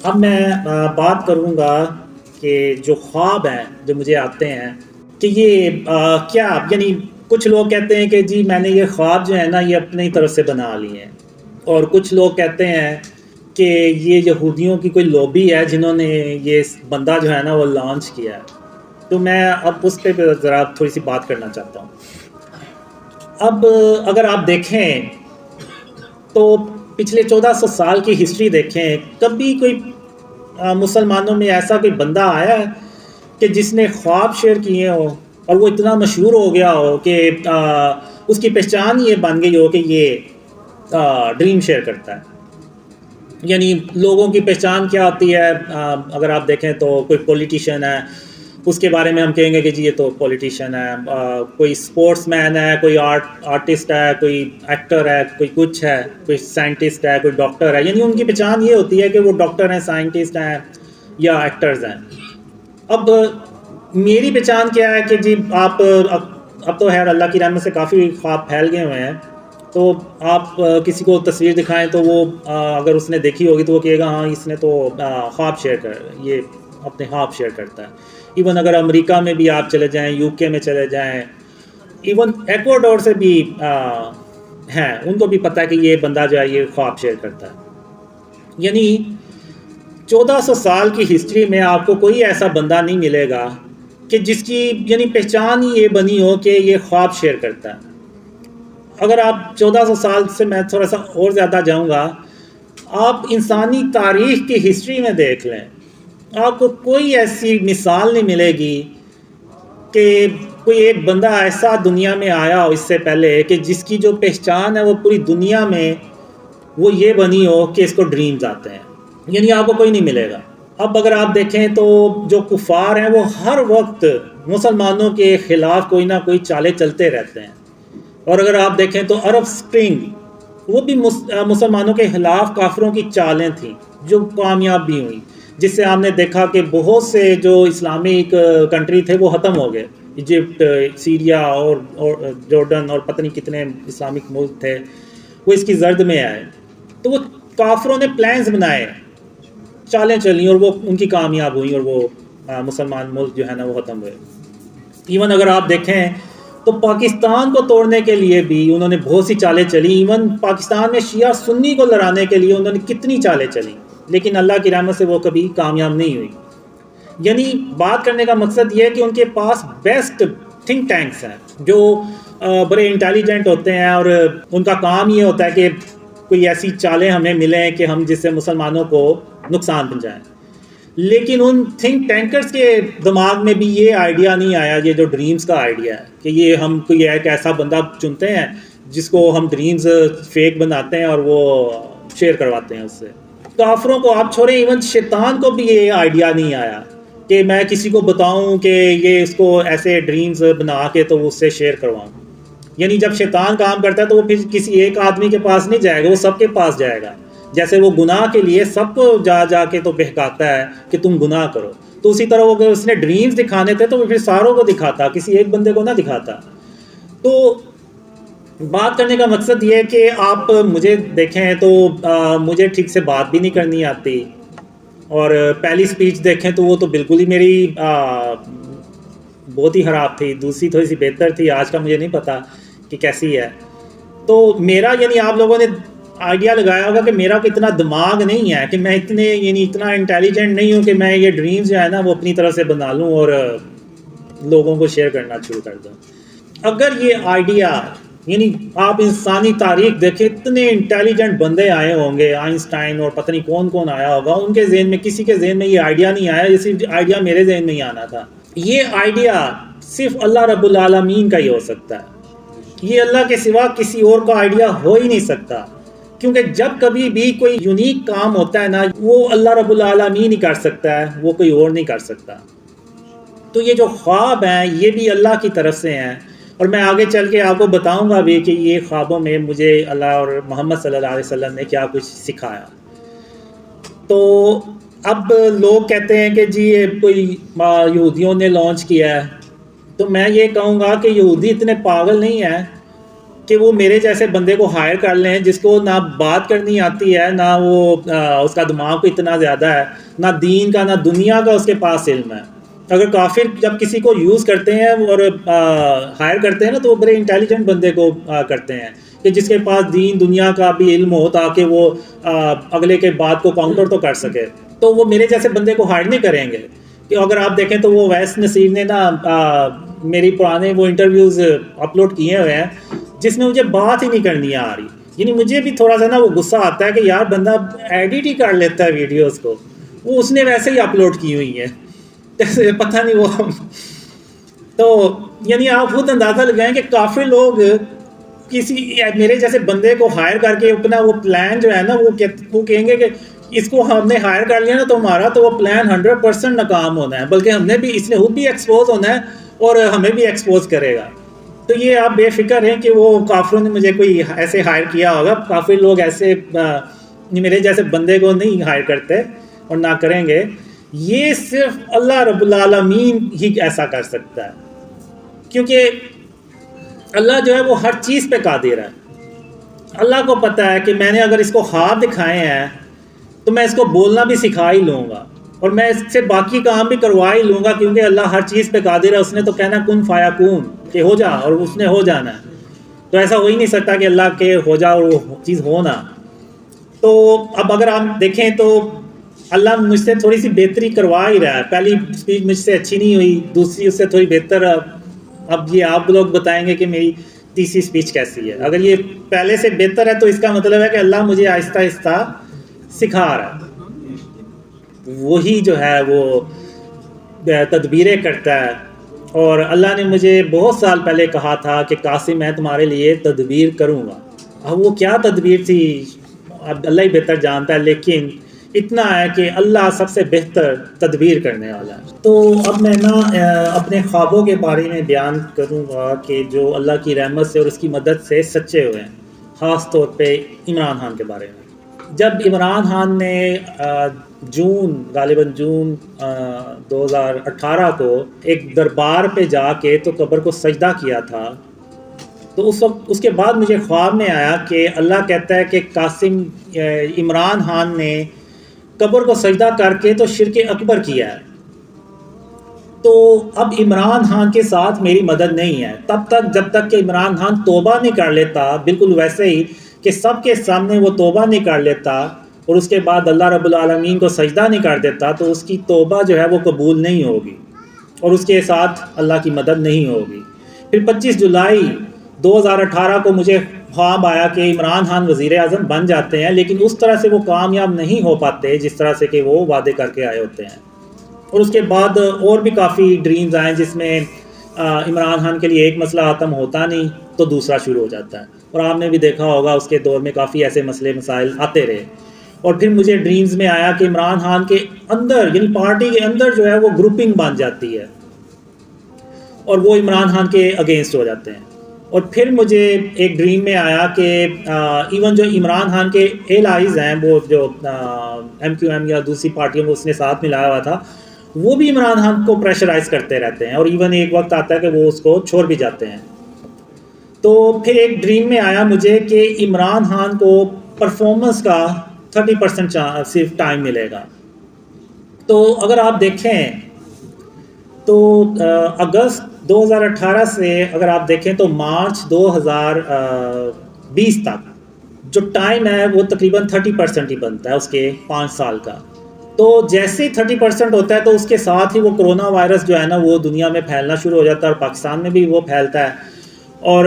اب میں بات کروں گا کہ جو خواب ہیں جو مجھے آتے ہیں کہ یہ کیا یعنی کچھ لوگ کہتے ہیں کہ جی میں نے یہ خواب جو ہے نا یہ اپنی طرف سے بنا لیے ہیں، اور کچھ لوگ کہتے ہیں کہ یہ یہودیوں کی کوئی لوبی ہے جنہوں نے یہ بندہ جو ہے نا وہ لانچ کیا ہے۔ تو میں اب اس پہ ذرا تھوڑی سی بات کرنا چاہتا ہوں۔ اب اگر آپ دیکھیں تو پچھلے 1400 سال کی ہسٹری دیکھیں، کبھی کوئی مسلمانوں میں ایسا کوئی بندہ آیا ہے کہ جس نے خواب شیئر کیے ہوں اور وہ اتنا مشہور ہو گیا ہو کہ اس کی پہچان یہ بن گئی ہو کہ یہ ڈریم شیئر کرتا ہے؟ یعنی لوگوں کی پہچان کیا ہوتی ہے؟ اگر آپ دیکھیں تو کوئی پولیٹیشین ہے، اس کے بارے میں ہم کہیں گے کہ جی یہ تو پولیٹیشین ہے، کوئی سپورٹس مین ہے، کوئی آرٹسٹ ہے، کوئی ایکٹر ہے، کوئی کچھ ہے، کوئی سائنٹسٹ ہے، کوئی ڈاکٹر ہے۔ یعنی ان کی پہچان یہ ہوتی ہے کہ وہ ڈاکٹر ہیں، سائنٹسٹ ہیں یا ایکٹرز ہیں۔ اب میری پہچان کیا ہے کہ جی آپ اب تو خیر اللہ کی رحمت سے کافی خواب پھیل گئے ہوئے ہیں، تو آپ کسی کو تصویر دکھائیں تو وہ اگر اس نے دیکھی ہوگی تو وہ کہے گا ہاں اس نے تو خواب شیئر کر یہ اپنے خواب شیئر کرتا ہے۔ ایون اگر امریکہ میں بھی آپ چلے جائیں، یو کے میں چلے جائیں، ایون ایکواڈور سے بھی ہیں، ان کو بھی پتہ ہے کہ یہ بندہ جو ہے یہ خواب شیئر کرتا ہے۔ یعنی 1400 سال کی ہسٹری میں آپ کو کوئی ایسا بندہ نہیں ملے گا کہ جس کی یعنی پہچان ہی یہ بنی ہو کہ یہ خواب شیئر کرتا ہے۔ اگر آپ 1400 سال سے میں تھوڑا سا اور زیادہ جاؤں گا، آپ انسانی تاریخ کی ہسٹری میں دیکھ لیں، آپ کو کوئی ایسی مثال نہیں ملے گی کہ کوئی ایک بندہ ایسا دنیا میں آیا ہو اس سے پہلے کہ جس کی جو پہچان ہے وہ پوری دنیا میں وہ یہ بنی ہو کہ اس کو ڈریمز آتے ہیں۔ یعنی آپ کو کوئی نہیں ملے گا۔ اب اگر آپ دیکھیں تو جو کفار ہیں وہ ہر وقت مسلمانوں کے خلاف کوئی نہ کوئی چالیں چلتے رہتے ہیں، اور اگر آپ دیکھیں تو عرب سپرنگ وہ بھی مسلمانوں کے خلاف کافروں کی چالیں تھیں جو کامیاب بھی ہوئیں، جس سے ہم نے دیکھا کہ بہت سے جو اسلامک کنٹری تھے وہ ختم ہو گئے۔ ایجپٹ، سیریا اور جارڈن اور پتہ نہیں کتنے اسلامک ملک تھے وہ اس کی زرد میں آئے۔ تو وہ کافروں نے پلانز بنائے، چالیں چلیں اور وہ ان کی کامیاب ہوئیں، اور وہ مسلمان ملک جو ہے نا وہ ختم ہوئے۔ ایون اگر آپ دیکھیں تو پاکستان کو توڑنے کے لیے بھی انہوں نے بہت سی چالیں چلی، ایون پاکستان میں شیعہ سنی کو لڑانے کے لیے انہوں نے کتنی چالیں چلی، لیکن اللہ کی رحمت سے وہ کبھی کامیاب نہیں ہوئی۔ یعنی بات کرنے کا مقصد یہ ہے کہ ان کے پاس بیسٹ تھنک ٹینکس ہیں جو بڑے انٹیلیجنٹ ہوتے ہیں، اور ان کا کام یہ ہوتا ہے کہ کوئی ایسی چالیں ہمیں ملیں کہ ہم جس سے مسلمانوں کو نقصان پہنچائیں۔ لیکن ان تھنک ٹینکرز کے دماغ میں بھی یہ آئیڈیا نہیں آیا، یہ جو ڈریمز کا آئیڈیا ہے کہ یہ ہم کوئی ایک ایسا بندہ چنتے ہیں جس کو ہم ڈریمز فیک بناتے ہیں اور وہ شیئر کرواتے ہیں اس سے۔ کافروں کو آپ چھوڑیں، ایون شیطان کو بھی یہ آئیڈیا نہیں آیا کہ میں کسی کو بتاؤں کہ یہ اس کو ایسے ڈریمز بنا کے تو اس سے شیئر کرواؤں۔ یعنی جب شیطان کام کرتا ہے تو وہ پھر کسی ایک آدمی کے پاس نہیں جائے گا، وہ سب کے پاس جائے گا۔ جیسے وہ گناہ کے لیے سب کو جا کے تو بہکاتا ہے کہ تم گناہ کرو، تو اسی طرح وہ اس نے ڈریمز دکھانے تھے تو وہ پھر ساروں کو دکھاتا، کسی ایک بندے کو نہ دکھاتا۔ تو بات کرنے کا مقصد یہ ہے کہ آپ مجھے دیکھیں تو مجھے ٹھیک سے بات بھی نہیں کرنی آتی، اور پہلی سپیچ دیکھیں تو وہ تو بالکل ہی میری بہت ہی خراب تھی، دوسری تھوڑی سی بہتر تھی، آج کا مجھے نہیں پتا کہ کیسی ہے۔ تو میرا یعنی آپ لوگوں نے آئیڈیا لگایا ہوگا کہ میرا کوئی اتنا دماغ نہیں ہے کہ میں اتنا انٹیلیجنٹ نہیں ہوں کہ میں یہ ڈریمز جو ہے نا وہ اپنی طرف سے بنا لوں اور لوگوں کو شیئر کرنا شروع کر دوں۔ اگر یہ آئیڈیا یعنی آپ انسانی تاریخ دیکھیں، اتنے انٹیلیجنٹ بندے آئے ہوں گے، آئنسٹائن اور پتہ نہیں کون کون آیا ہوگا، ان کے ذہن میں کسی کے ذہن میں یہ آئیڈیا نہیں آیا، یہ صرف آئیڈیا میرے ذہن میں ہی آنا تھا۔ یہ آئیڈیا صرف اللہ رب العالمین کا ہی ہو سکتا ہے، یہ اللہ کے سوا کسی اور کا آئیڈیا ہو ہی نہیں سکتا، کیونکہ جب کبھی بھی کوئی یونیک کام ہوتا ہے نا وہ اللہ رب العالمین ہی کر سکتا ہے، وہ کوئی اور نہیں کر سکتا۔ تو یہ جو خواب ہیں یہ بھی اللہ کی طرف سے ہیں، اور میں آگے چل کے آپ کو بتاؤں گا بھی کہ یہ خوابوں میں مجھے اللہ اور محمد صلی اللہ علیہ وسلم نے کیا کچھ سکھایا۔ تو اب لوگ کہتے ہیں کہ جی یہ کوئی یہودیوں نے لانچ کیا ہے، تو میں یہ کہوں گا کہ یہودی اتنے پاگل نہیں ہیں کہ وہ میرے جیسے بندے کو ہائر کر لیں جس کو نہ بات کرنی آتی ہے، نہ وہ اس کا دماغ کو اتنا زیادہ ہے، نہ دین کا نہ دنیا کا اس کے پاس علم ہے۔ اگر کافر جب کسی کو یوز کرتے ہیں اور ہائر کرتے ہیں نا، تو وہ بڑے انٹیلیجنٹ بندے کو کرتے ہیں کہ جس کے پاس دین دنیا کا بھی علم ہو تاکہ وہ اگلے کے بات کو کاؤنٹر تو کر سکے۔ تو وہ میرے جیسے بندے کو ہائر نہیں کریں گے۔ کہ اگر آپ دیکھیں تو وہ ویس نصیر نے نا میری پرانے وہ انٹرویوز اپلوڈ کیے ہوئے ہیں جس میں مجھے بات ہی نہیں کرنی آ رہی، یعنی مجھے بھی تھوڑا سا نا وہ غصہ آتا ہے کہ یار بندہ ایڈٹ ہی کر لیتا ہے ویڈیوز کو، وہ اس نے ویسے ہی اپلوڈ کی ہوئی ہیں، پتہ نہیں وہ تو یعنی آپ خود اندازہ لگائیں کہ کافی لوگ کسی میرے جیسے بندے کو ہائر کر کے اپنا وہ پلان جو ہے نا وہ کہیں گے کہ اس کو ہم نے ہائر کر لیا نا تو ہمارا تو وہ پلان 100% ناکام ہونا ہے، بلکہ ہم نے بھی اس نے خود بھی ایکسپوز ہونا ہے اور ہمیں بھی ایکسپوز کرے گا۔ تو یہ آپ بے فکر ہیں کہ وہ کافروں نے مجھے کوئی ایسے ہائر کیا ہوگا، کافی لوگ ایسے میرے جیسے بندے کو نہیں ہائر کرتے اور نہ کریں گے۔ یہ صرف اللہ رب العالمین ہی ایسا کر سکتا ہے، کیونکہ اللہ جو ہے وہ ہر چیز پہ قادر ہے۔ اللہ کو پتہ ہے کہ میں نے اگر اس کو خواب دکھائے ہیں تو میں اس کو بولنا بھی سکھا ہی لوں گا اور میں اس سے باقی کام بھی کروا ہی لوں گا، کیونکہ اللہ ہر چیز پہ قادر ہے۔ اس نے تو کہنا کن فیکون کہ ہو جا، اور اس نے ہو جانا ہے۔ تو ایسا ہو ہی نہیں سکتا کہ اللہ کے ہو جا اور وہ چیز ہو نہ۔ تو اب اگر آپ دیکھیں تو اللہ مجھ سے تھوڑی سی بہتری کروا ہی رہا ہے۔ پہلی اسپیچ مجھ سے اچھی نہیں ہوئی، دوسری اس سے تھوڑی بہتر۔ اب یہ آپ لوگ بتائیں گے کہ میری تیسری اسپیچ کیسی ہے۔ اگر یہ پہلے سے بہتر ہے تو اس کا مطلب ہے کہ اللہ مجھے آہستہ آہستہ سکھا رہا ہے، وہی جو ہے وہ تدبیریں کرتا ہے۔ اور اللہ نے مجھے بہت سال پہلے کہا تھا کہ قاسم میں تمہارے لیے تدبیر کروں گا۔ اب وہ کیا تدبیر تھی اب اللہ ہی بہتر جانتا ہے، لیکن اتنا ہے کہ اللہ سب سے بہتر تدبیر کرنے والا ہے۔ تو اب میں نا اپنے خوابوں کے بارے میں بیان کروں گا کہ جو اللہ کی رحمت سے اور اس کی مدد سے سچے ہوئے ہیں، خاص طور پہ عمران خان کے بارے میں۔ جب عمران خان نے غالباً جون 2018 کو ایک دربار پہ جا کے تو قبر کو سجدہ کیا تھا، تو اس وقت اس کے بعد مجھے خواب میں آیا کہ اللہ کہتا ہے کہ قاسم عمران خان نے قبر کو سجدہ کر کے تو شرک اکبر کیا ہے، تو اب عمران خان کے ساتھ میری مدد نہیں ہے تب تک جب تک کہ عمران خان توبہ نہیں کر لیتا، بالکل ویسے ہی کہ سب کے سامنے وہ توبہ نہیں کر لیتا اور اس کے بعد اللہ رب العالمین کو سجدہ نہیں کر دیتا، تو اس کی توبہ جو ہے وہ قبول نہیں ہوگی اور اس کے ساتھ اللہ کی مدد نہیں ہوگی۔ پھر 25 جولائی 2018 کو مجھے خواب آیا کہ عمران خان وزیر اعظم بن جاتے ہیں، لیکن اس طرح سے وہ کامیاب نہیں ہو پاتے جس طرح سے کہ وہ وعدے کر کے آئے ہوتے ہیں۔ اور اس کے بعد اور بھی کافی ڈریمز آئیں جس میں عمران خان کے لیے ایک مسئلہ ختم ہوتا نہیں تو دوسرا شروع ہو جاتا ہے، اور آپ نے بھی دیکھا ہوگا اس کے دور میں کافی ایسے مسئلے مسائل آتے رہے۔ اور پھر مجھے ڈریمز میں آیا کہ عمران خان کے اندر یعنی پارٹی کے اندر جو ہے وہ گروپنگ بن جاتی ہے اور وہ عمران خان کے اگینسٹ ہو جاتے ہیں۔ اور پھر مجھے ایک ڈریم میں آیا کہ ایون جو عمران خان کے ایلائز ہیں، وہ جو MQM یا دوسری پارٹیوں کو اس نے ساتھ ملایا ہوا تھا، وہ بھی عمران خان کو پریشرائز کرتے رہتے ہیں، اور ایون ایک وقت آتا ہے کہ وہ اس کو چھوڑ بھی جاتے ہیں۔ تو پھر ایک ڈریم میں آیا مجھے کہ عمران خان کو پرفارمنس کا 30% صرف ٹائم ملے گا۔ تو اگر آپ دیکھیں تو اگست 2018 سے اگر آپ دیکھیں تو مارچ 2020 تک جو ٹائم ہے وہ تقریباً 30% ہی بنتا ہے اس کے 5 سال کا۔ تو جیسے ہی 30% ہوتا ہے تو اس کے ساتھ ہی وہ کرونا وائرس جو ہے نا وہ دنیا میں پھیلنا شروع ہو جاتا ہے، اور پاکستان میں بھی وہ پھیلتا ہے، اور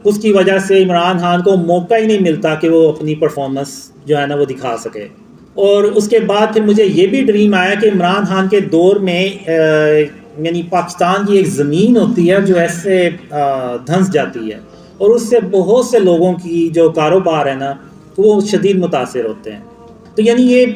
اس کی وجہ سے عمران خان کو موقع ہی نہیں ملتا کہ وہ اپنی پرفارمنس جو ہے نا وہ دکھا سکے۔ اور اس کے بعد پھر مجھے یہ بھی ڈریم آیا کہ عمران خان کے دور میں یعنی پاکستان کی ایک زمین ہوتی ہے جو ایسے دھنس جاتی ہے، اور اس سے بہت سے لوگوں کی جو کاروبار ہے نا وہ شدید متاثر ہوتے ہیں۔ تو یعنی یہ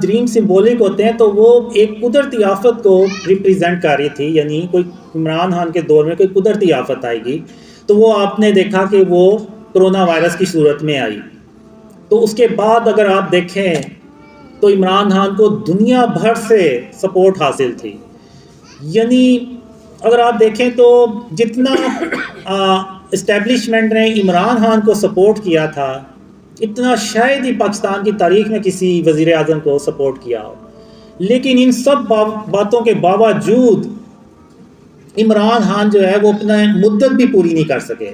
ڈریم سمبولک ہوتے ہیں، تو وہ ایک قدرتی آفت کو ریپریزنٹ کر رہی تھی، یعنی کوئی عمران خان کے دور میں کوئی قدرتی آفت آئے گی، تو وہ آپ نے دیکھا کہ وہ کرونا وائرس کی صورت میں آئی۔ تو اس کے بعد اگر آپ دیکھیں تو عمران خان کو دنیا بھر سے سپورٹ حاصل تھی، یعنی اگر آپ دیکھیں تو جتنا اسٹیبلشمنٹ نے عمران خان کو سپورٹ کیا تھا اتنا شاید ہی پاکستان کی تاریخ میں کسی وزیر اعظم کو سپورٹ کیا ہو، لیکن ان سب باتوں کے باوجود عمران خان جو ہے وہ اپنا مدت بھی پوری نہیں کر سکے.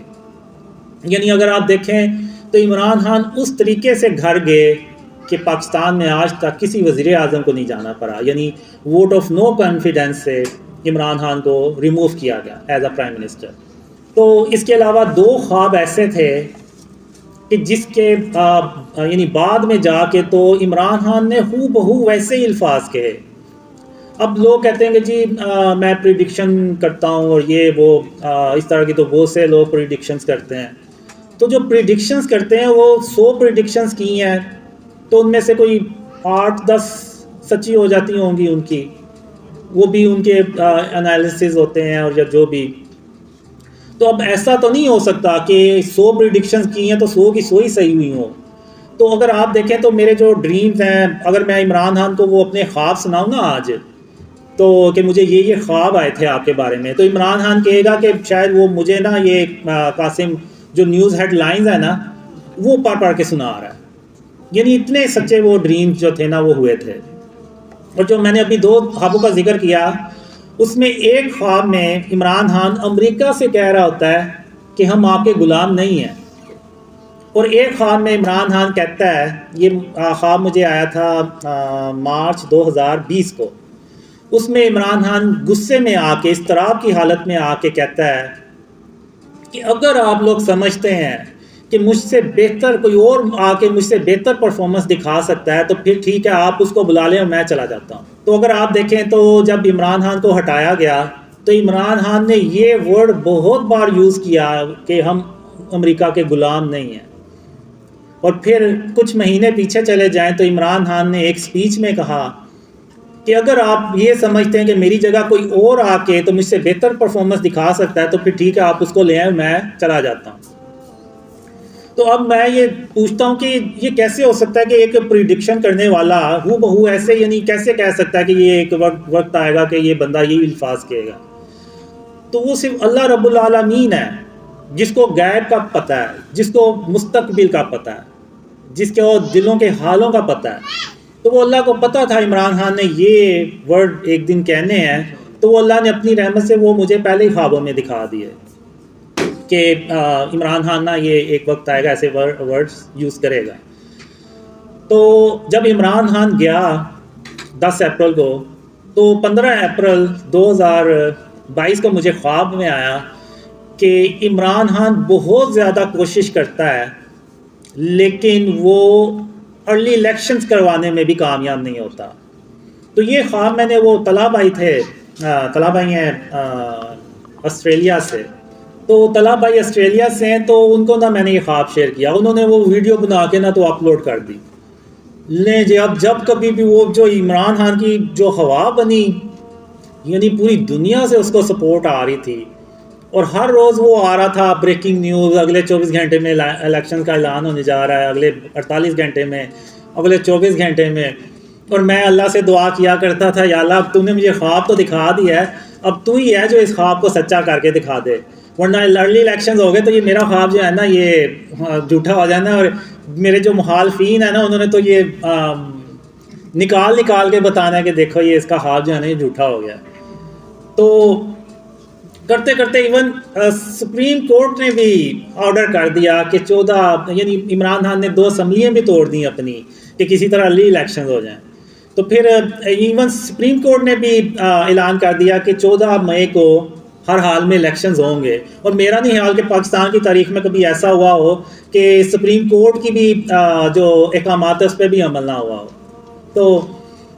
یعنی اگر آپ دیکھیں تو عمران خان اس طریقے سے گھر گئے کہ پاکستان میں آج تک کسی وزیر اعظم کو نہیں جانا پڑا. یعنی ووٹ آف نو کانفیڈنس سے عمران خان کو ریموو کیا گیا ایز اے پرائم منسٹر. تو اس کے علاوہ 2 خواب ایسے تھے کہ جس کے یعنی بعد میں جا کے تو عمران خان نے ہو بہو ویسے ہی الفاظ کہے. اب لوگ کہتے ہیں کہ جی میں پریڈکشن کرتا ہوں اور یہ وہ اس طرح کی، تو بہت سے لوگ پریڈکشنز کرتے ہیں. تو جو پریڈکشنز کرتے ہیں وہ 100 پریڈکشنز کی ہیں تو ان میں سے کوئی 8-10 سچی ہو جاتی ہوں گی ان کی، وہ بھی ان کے انالیسز ہوتے ہیں اور یا جو بھی. تو اب ایسا تو نہیں ہو سکتا کہ 100 پریڈکشنز کی ہیں تو 100 کی 100 ہی صحیح ہوئی ہوں. تو اگر آپ دیکھیں تو میرے جو ڈریمز ہیں، اگر میں عمران خان کو وہ اپنے خواب سناؤں نا آج، تو کہ مجھے یہ خواب آئے تھے آپ کے بارے میں، تو عمران خان کہے گا کہ شاید وہ مجھے نا یہ قاسم جو نیوز ہیڈ لائنز ہیں نا وہ پڑھ کے سنا رہا ہے. یعنی اتنے سچے وہ ڈریمز جو تھے نا وہ ہوئے تھے. اور جو میں نے اپنی 2 خوابوں کا ذکر کیا، اس میں ایک خواب میں عمران خان امریکہ سے کہہ رہا ہوتا ہے کہ ہم آپ کے غلام نہیں ہیں، اور ایک خواب میں عمران خان کہتا ہے، یہ خواب مجھے آیا تھا مارچ 2020 کو، اس میں عمران خان غصے میں آ کے، اضطراب کی حالت میں آ کے کہتا ہے کہ اگر آپ لوگ سمجھتے ہیں کہ مجھ سے بہتر کوئی اور آ کے مجھ سے بہتر پرفارمنس دکھا سکتا ہے تو پھر ٹھیک ہے، آپ اس کو بلا لیں اور میں چلا جاتا ہوں. تو اگر آپ دیکھیں تو جب عمران خان کو ہٹایا گیا تو عمران خان نے یہ ورڈ بہت بار یوز کیا کہ ہم امریکہ کے غلام نہیں ہیں. اور پھر کچھ مہینے پیچھے چلے جائیں تو عمران خان نے ایک سپیچ میں کہا کہ اگر آپ یہ سمجھتے ہیں کہ میری جگہ کوئی اور آ کے تو مجھ سے بہتر پرفارمنس دکھا سکتا ہے تو پھر ٹھیک ہے، آپ اس کو لے آئیں، میں چلا جاتا ہوں. تو اب میں یہ پوچھتا ہوں کہ یہ کیسے ہو سکتا ہے کہ ایک پریڈکشن کرنے والا ہو بہو ایسے، یعنی کیسے کہہ سکتا ہے کہ یہ ایک وقت آئے گا کہ یہ بندہ یہی الفاظ کہے گا. تو وہ صرف اللہ رب العالمین ہے جس کو غیب کا پتہ ہے، جس کو مستقبل کا پتہ ہے، جس کے دلوں کے حالوں کا پتہ ہے. تو وہ اللہ کو پتہ تھا عمران خان نے یہ ورڈ ایک دن کہنے ہیں، تو وہ اللہ نے اپنی رحمت سے وہ مجھے پہلے ہی خوابوں میں دکھا دیے کہ عمران خان نا یہ ایک وقت آئے گا ایسے ورڈز یوز کرے گا. تو جب عمران خان گیا 10 اپریل کو، تو 15 اپریل 2022 کو مجھے خواب میں آیا کہ عمران خان بہت زیادہ کوشش کرتا ہے لیکن وہ ارلی الیکشنز کروانے میں بھی کامیاب نہیں ہوتا. تو یہ خواب میں نے، وہ طلاب آئی تھے، طلاب آئی ہیں آسٹریلیا سے، تو طلاب بھائی آسٹریلیا سے ہیں، تو ان کو نا میں نے یہ خواب شیئر کیا، انہوں نے وہ ویڈیو بنا کے نا تو اپلوڈ کر دی. لیں جی، اب جب کبھی بھی وہ جو عمران خان کی جو ہوا بنی، یعنی پوری دنیا سے اس کو سپورٹ آ رہی تھی، اور ہر روز وہ آ رہا تھا بریکنگ نیوز، اگلے 24 گھنٹے میں الیکشن کا اعلان ہونے جا رہا ہے، اگلے 48 گھنٹے میں، اگلے 24 گھنٹے میں. اور میں اللہ سے دعا کیا کرتا تھا، یا اللہ اب تو نے مجھے خواب تو دکھا دیا ہے، اب تو ہی ہے جو اس خواب کو سچا کر کے دکھا دے، ورنہ ارلی الیکشنز ہو گئے تو یہ میرا خواب جو ہے نا یہ جھوٹا ہو جانا ہے. اور میرے جو مخالفین ہیں نا انہوں نے تو یہ نکال کے بتانا ہے کہ دیکھو یہ اس کا خواب جو ہے نا یہ جھوٹا ہو گیا. تو کرتے کرتے ایون سپریم کورٹ نے بھی آرڈر کر دیا کہ 14، یعنی عمران خان نے 2 اسمبلیاں بھی توڑ دیں اپنی کہ کسی طرح ارلی الیکشنز ہو جائیں. تو پھر ایون سپریم کورٹ نے بھی اعلان کر دیا کہ 14 مئی کو ہر حال میں الیکشنز ہوں گے. اور میرا نہیں خیال کہ پاکستان کی تاریخ میں کبھی ایسا ہوا ہو کہ سپریم کورٹ کی بھی جو احکامات ہے اس پہ بھی عمل نہ ہوا ہو. تو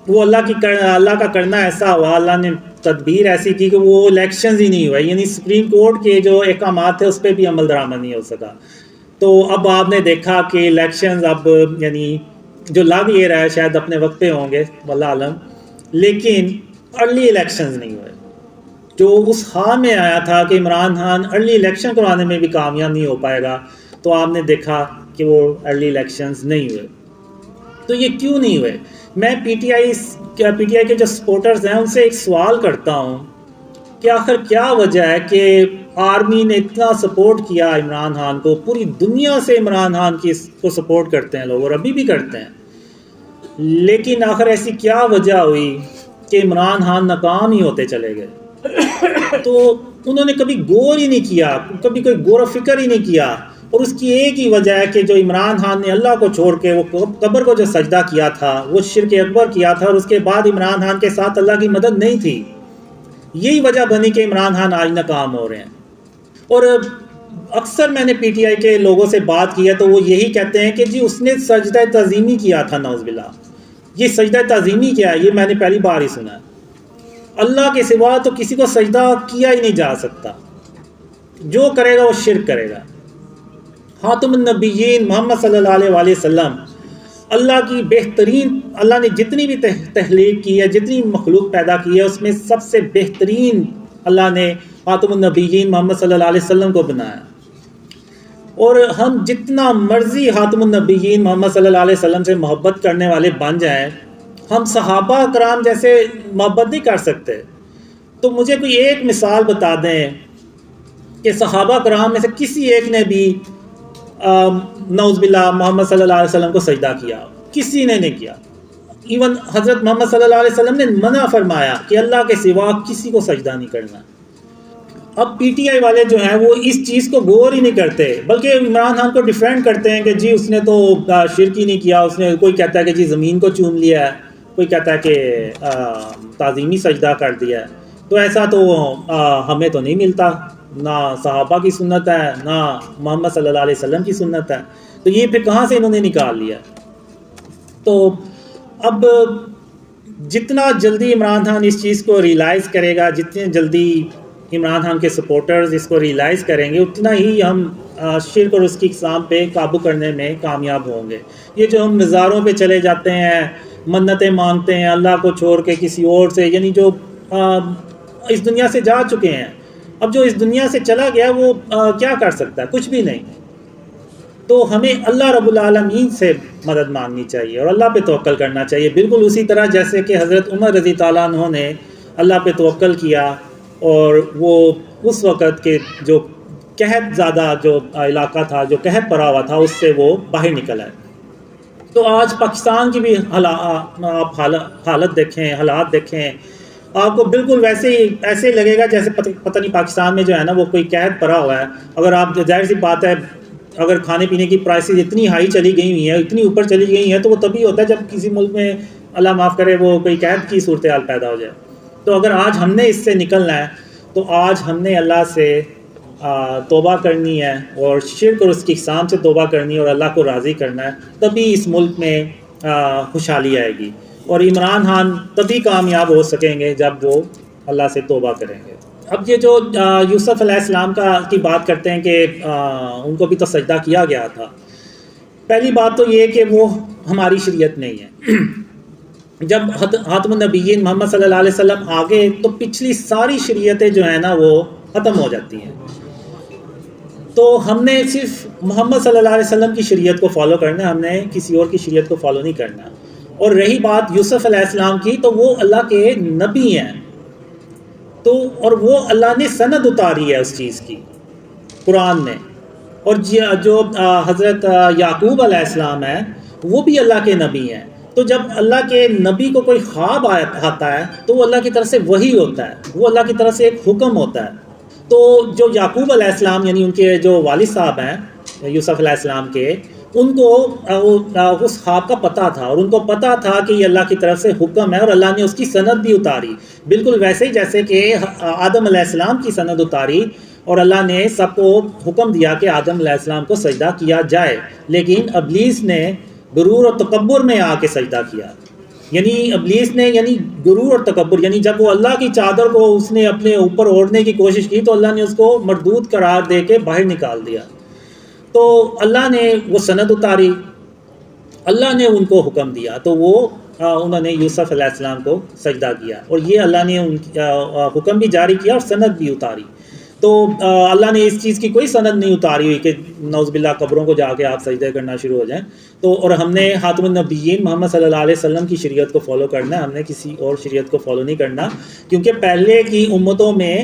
وہ اللہ کا کرنا ایسا ہوا، اللہ نے تدبیر ایسی کی کہ وہ الیکشنز ہی نہیں ہوئے، یعنی سپریم کورٹ کے جو احکامات تھے اس پہ بھی عمل درآمد نہیں ہو سکا. تو اب آپ نے دیکھا کہ الیکشنز اب یعنی جو لگ یہ رہا ہے شاید اپنے وقت پہ ہوں گے واللہ عالم، لیکن ارلی الیکشنز نہیں ہوئے. جو اس خواب میں آیا تھا کہ عمران خان ارلی الیکشن کرانے میں بھی کامیاب نہیں ہو پائے گا، تو آپ نے دیکھا کہ وہ ارلی الیکشنز نہیں ہوئے. تو یہ کیوں نہیں ہوئے؟ میں پی ٹی آئی کے جو سپورٹرز ہیں ان سے ایک سوال کرتا ہوں کہ آخر کیا وجہ ہے کہ آرمی نے اتنا سپورٹ کیا عمران خان کو، پوری دنیا سے عمران خان کو سپورٹ کرتے ہیں لوگ، اور ابھی بھی کرتے ہیں، لیکن آخر ایسی کیا وجہ ہوئی کہ عمران خان ناکام ہی ہوتے چلے گئے؟ تو انہوں نے کبھی غور ہی نہیں کیا، کبھی کوئی غور و فکر ہی نہیں کیا، اور اس کی ایک ہی وجہ ہے کہ جو عمران خان نے اللہ کو چھوڑ کے وہ قبر کو جو سجدہ کیا تھا، وہ شرک اکبر کیا تھا، اور اس کے بعد عمران خان کے ساتھ اللہ کی مدد نہیں تھی، یہی وجہ بنی کہ عمران خان آج ناکام ہو رہے ہیں۔ اور اکثر میں نے پی ٹی آئی کے لوگوں سے بات کی ہے تو وہ یہی کہتے ہیں کہ جی اس نے سجدہ تعظیمی کیا تھا، نعوذ باللہ۔ یہ سجدہ تعظیمی کیا ہے؟ یہ میں نے پہلی بار ہی سنا ہے۔ اللہ کے سوا تو کسی کو سجدہ کیا ہی نہیں جا سکتا، جو کرے گا وہ شرک کرے گا۔ خاتم النبیین محمد صلی اللہ علیہ وآلہ وسلم اللہ کی بہترین، اللہ نے جتنی بھی تخلیق کی ہے، جتنی مخلوق پیدا کی ہے، اس میں سب سے بہترین اللہ نے خاتم النبیین محمد صلی اللہ علیہ وسلم کو بنایا۔ اور ہم جتنا مرضی خاتم النبیین محمد صلی اللہ علیہ وسلم سے محبت کرنے والے بن جائیں، ہم صحابہ کرام جیسے محبت نہیں کر سکتے۔ تو مجھے کوئی ایک مثال بتا دیں کہ صحابہ کرام میں سے کسی ایک نے بھی نعوذ باللہ محمد صلی اللہ علیہ وسلم کو سجدہ کیا؟ کسی نے نہیں کیا۔ ایون حضرت محمد صلی اللہ علیہ وسلم نے منع فرمایا کہ اللہ کے سوا کسی کو سجدہ نہیں کرنا۔ اب پی ٹی آئی والے جو ہیں وہ اس چیز کو غور ہی نہیں کرتے، بلکہ عمران خان کو ڈیفینڈ کرتے ہیں کہ جی اس نے تو شرک ہی نہیں کیا، اس نے، کوئی کہتا ہے کہ جی زمین کو چوم لیا ہے، کوئی کہتا ہے کہ تعظیمی سجدہ کر دیا ہے۔ تو ایسا تو ہمیں تو نہیں ملتا، نہ صحابہ کی سنت ہے، نہ محمد صلی اللہ علیہ وسلم کی سنت ہے، تو یہ پھر کہاں سے انہوں نے نکال لیا؟ تو اب جتنا جلدی عمران خان اس چیز کو ریئلائز کرے گا، جتنے جلدی عمران خان کے سپورٹرز اس کو ریئلائز کریں گے، اتنا ہی ہم شرک اور اس کی اقسام پہ قابو کرنے میں کامیاب ہوں گے۔ یہ جو ہم مزاروں پہ چلے جاتے ہیں، منتیں مانگتے ہیں اللہ کو چھوڑ کے کسی اور سے، یعنی جو اس دنیا سے جا چکے ہیں، اب جو اس دنیا سے چلا گیا وہ کیا کر سکتا ہے؟ کچھ بھی نہیں۔ تو ہمیں اللہ رب العالمین سے مدد مانگنی چاہیے اور اللہ پہ توکل کرنا چاہیے، بالکل اسی طرح جیسے کہ حضرت عمر رضی تعالیٰ عنہ نے اللہ پہ توکل کیا، اور وہ اس وقت کے جو قحط زیادہ جو علاقہ تھا، جو قحط پڑا ہوا تھا، اس سے وہ باہر نکل آئے۔ تو آج پاکستان کی بھی آپ حالت دیکھیں، حالات دیکھیں، آپ کو بالکل ویسے ہی ایسے لگے گا جیسے پتہ نہیں پاکستان میں جو ہے نا وہ کوئی قحط پڑا ہوا ہے۔ اگر آپ، ظاہر سی بات ہے، اگر کھانے پینے کی پرائسز اتنی ہائی چلی گئی ہوئی ہیں، اتنی اوپر چلی گئی ہیں، تو وہ تبھی ہوتا ہے جب کسی ملک میں اللہ معاف کرے وہ کوئی قحط کی صورتحال پیدا ہو جائے۔ تو اگر آج ہم نے اس سے نکلنا ہے تو آج ہم نے اللہ سے توبہ کرنی ہے، اور شرک اور اس کی اقسام سے توبہ کرنی ہے، اور اللہ کو راضی کرنا ہے، تبھی اس ملک میں خوشحالی آئے گی، اور عمران خان تبھی کامیاب ہو سکیں گے جب وہ اللہ سے توبہ کریں گے۔ اب یہ جو یوسف علیہ السلام کی بات کرتے ہیں کہ ان کو بھی تو سجدہ کیا گیا تھا، پہلی بات تو یہ کہ وہ ہماری شریعت نہیں ہے۔ جب خاتم النبیین محمد صلی اللہ علیہ وسلم آگے تو پچھلی ساری شریعتیں جو ہیں نا وہ ختم ہو جاتی ہیں، تو ہم نے صرف محمد صلی اللہ علیہ وسلم کی شریعت کو فالو کرنا ہے، ہم نے کسی اور کی شریعت کو فالو نہیں کرنا۔ اور رہی بات یوسف علیہ السلام کی، تو وہ اللہ کے نبی ہیں، تو اور وہ اللہ نے سند اتاری ہے اس چیز کی قرآن میں، اور جو حضرت یعقوب علیہ السلام ہیں وہ بھی اللہ کے نبی ہیں۔ تو جب اللہ کے نبی کو کوئی خواب آتا ہے تو وہ اللہ کی طرف سے وحی ہوتا ہے، وہ اللہ کی طرف سے ایک حکم ہوتا ہے۔ تو جو یعقوب علیہ السلام یعنی ان کے جو والد صاحب ہیں یوسف علیہ السلام کے، ان کو اس خواب کا پتہ تھا، اور ان کو پتہ تھا کہ یہ اللہ کی طرف سے حکم ہے، اور اللہ نے اس کی سند بھی اتاری، بالکل ویسے ہی جیسے کہ آدم علیہ السلام کی سند اتاری، اور اللہ نے سب کو حکم دیا کہ آدم علیہ السلام کو سجدہ کیا جائے، لیکن ابلیس نے غرور اور تکبر میں آ کے سجدہ کیا۔ یعنی ابلیس نے غرور اور تکبر، یعنی جب وہ اللہ کی چادر کو اس نے اپنے اوپر اوڑھنے کی کوشش کی تو اللہ نے اس کو مردود قرار دے کے باہر نکال دیا۔ تو اللہ نے وہ سند اتاری، اللہ نے ان کو حکم دیا، تو وہ انہوں نے یوسف علیہ السلام کو سجدہ کیا، اور یہ اللہ نے حکم بھی جاری کیا اور سند بھی اتاری۔ تو اللہ نے اس چیز کی کوئی سند نہیں اتاری ہوئی کہ نعوذ باللہ قبروں کو جا کے آپ سجدے کرنا شروع ہو جائیں۔ تو اور ہم نے خاتم النبیین محمد صلی اللہ علیہ وسلم کی شریعت کو فالو کرنا ہے، ہم نے کسی اور شریعت کو فالو نہیں کرنا، کیونکہ پہلے کی امتوں میں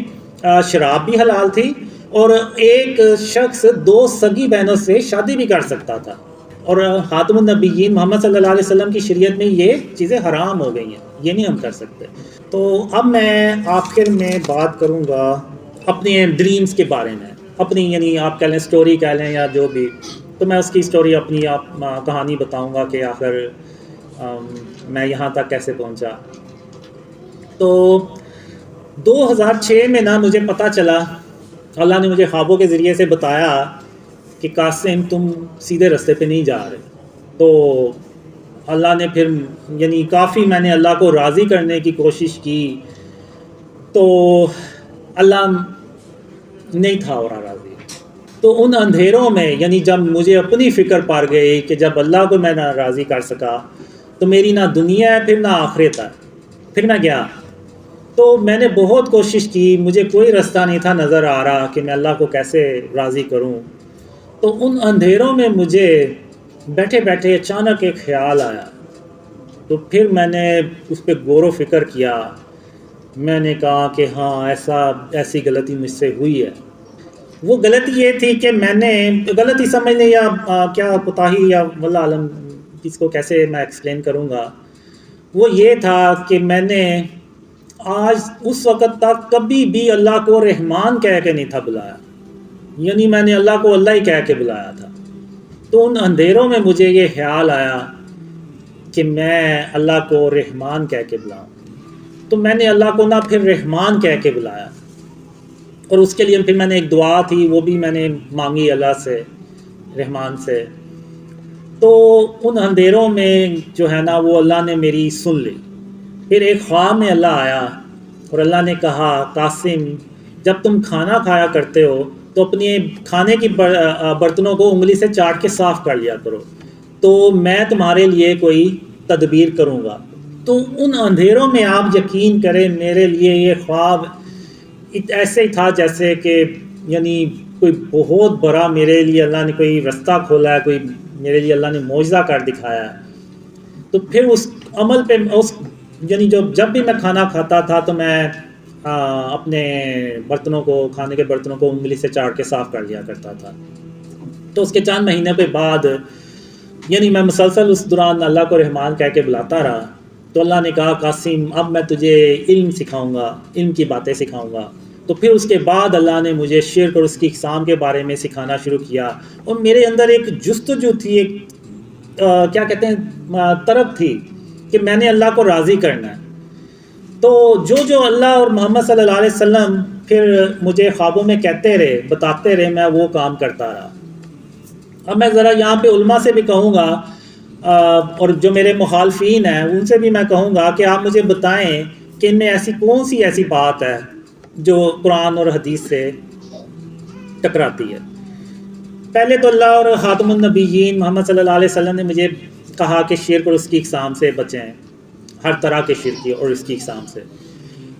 شراب بھی حلال تھی، اور ایک شخص 2 سگی بہنوں سے شادی بھی کر سکتا تھا، اور خاتم النبیین محمد صلی اللہ علیہ وسلم کی شریعت میں یہ چیزیں حرام ہو گئی ہیں، یہ نہیں ہم کر سکتے۔ تو اب میں آخر میں بات کروں گا اپنے ڈریمز کے بارے میں، اپنی یعنی آپ کہہ لیں سٹوری کہہ لیں یا جو بھی، تو میں اس کی سٹوری اپنی کہانی بتاؤں گا کہ آخر میں یہاں تک کیسے پہنچا۔ تو 2006 میں نا مجھے پتہ چلا، اللہ نے مجھے خوابوں کے ذریعے سے بتایا کہ قاسم تم سیدھے راستے پہ نہیں جا رہے۔ تو اللہ نے پھر یعنی کافی میں نے اللہ کو راضی کرنے کی کوشش کی، تو اللہ نہیں تھا اور راضی۔ تو ان اندھیروں میں یعنی جب مجھے اپنی فکر پڑ گئی کہ جب اللہ کو میں نہ راضی کر سکا تو میری نہ دنیا ہے پھر نہ آخرت ہے، پھر میں گیا۔ تو میں نے بہت کوشش کی، مجھے کوئی راستہ نہیں تھا نظر آ رہا کہ میں اللہ کو کیسے راضی کروں۔ تو ان اندھیروں میں مجھے بیٹھے بیٹھے اچانک ایک خیال آیا، تو پھر میں نے اس پہ غور و فکر کیا۔ میں نے کہا کہ ہاں ایسی غلطی مجھ سے ہوئی ہے۔ وہ غلطی یہ تھی کہ میں نے غلطی سمجھ لیں یا کیا کوتاہی یا واللہ عالم اس کو کیسے میں ایکسپلین کروں گا، وہ یہ تھا کہ میں نے آج اس وقت تک کبھی بھی اللہ کو رحمان کہہ کے نہیں تھا بلایا، یعنی میں نے اللہ کو اللہ ہی کہہ کے بلایا تھا۔ تو ان اندھیروں میں مجھے یہ خیال آیا کہ میں اللہ کو رحمان کہہ کے بلاؤں، تو میں نے اللہ کو نہ پھر رحمان کہہ کے بلایا، اور اس کے لیے پھر میں نے ایک دعا تھی وہ بھی میں نے مانگی اللہ سے، رحمان سے۔ تو ان اندھیروں میں جو ہے نا وہ اللہ نے میری سن لی۔ پھر ایک خواب میں اللہ آیا اور اللہ نے کہا قاسم جب تم کھانا کھایا کرتے ہو تو اپنے کھانے کی برتنوں کو انگلی سے چاٹ کے صاف کر لیا کرو، تو میں تمہارے لیے کوئی تدبیر کروں گا۔ تو ان اندھیروں میں آپ یقین کریں میرے لیے یہ خواب ایسے ہی تھا جیسے کہ یعنی کوئی بہت بڑا میرے لیے اللہ نے کوئی راستہ کھولا ہے، کوئی میرے لیے اللہ نے معجزہ کر دکھایا ہے۔ تو پھر اس عمل پہ یعنی جب بھی میں کھانا کھاتا تھا تو میں اپنے برتنوں کو، کھانے کے برتنوں کو انگلی سے چاٹ کے صاف کر لیا کرتا تھا۔ تو اس کے چند مہینے پہ بعد یعنی میں مسلسل اس دوران اللہ کو رحمان کہہ کے بلاتا رہا، تو اللہ نے کہا قاسم اب میں تجھے علم سکھاؤں گا، علم کی باتیں سکھاؤں گا۔ تو پھر اس کے بعد اللہ نے مجھے شرک اور اس کی اقسام کے بارے میں سکھانا شروع کیا، اور میرے اندر ایک جستجو تھی، ایک کیا کہتے ہیں طرف تھی کہ میں نے اللہ کو راضی کرنا ہے۔ تو جو اللہ اور محمد صلی اللہ علیہ وسلم پھر مجھے خوابوں میں کہتے رہے، بتاتے رہے، میں وہ کام کرتا رہا۔ اب میں ذرا یہاں پہ علماء سے بھی کہوں گا اور جو میرے مخالفین ہیں ان سے بھی میں کہوں گا کہ آپ مجھے بتائیں کہ ان میں ایسی کون سی ایسی بات ہے جو قرآن اور حدیث سے ٹکراتی ہے۔ پہلے تو اللہ اور خاتم النبیین محمد صلی اللہ علیہ وسلم نے مجھے کہا کہ شرک اور اس کی اقسام سے بچیں، ہر طرح کے شرک اور اس کی اقسام سے۔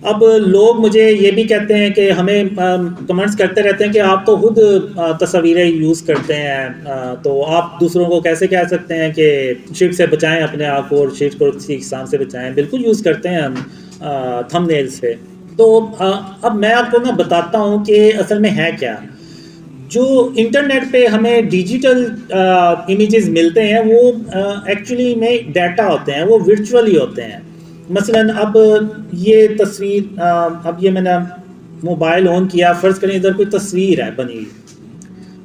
اب لوگ مجھے یہ بھی کہتے ہیں کہ ہمیں کمنٹس کرتے رہتے ہیں کہ آپ تو خود تصویریں یوز کرتے ہیں، تو آپ دوسروں کو کیسے کہہ سکتے ہیں کہ شرک سے بچائیں اپنے آپ کو اور شرک اور اس کی اقسام سے بچائیں۔ بالکل یوز کرتے ہیں ہم تھم نیل سے۔ تو اب میں آپ کو نا بتاتا ہوں کہ اصل میں ہے کیا۔ جو انٹرنیٹ پہ ہمیں ڈیجیٹل امیجز ملتے ہیں وہ ایکچولی میں ڈیٹا ہوتے ہیں، وہ ورچولی ہوتے ہیں۔ مثلاً اب یہ تصویر، اب یہ میں نے موبائل آن کیا، فرض کریں ادھر کوئی تصویر ہے بنی ہوئی،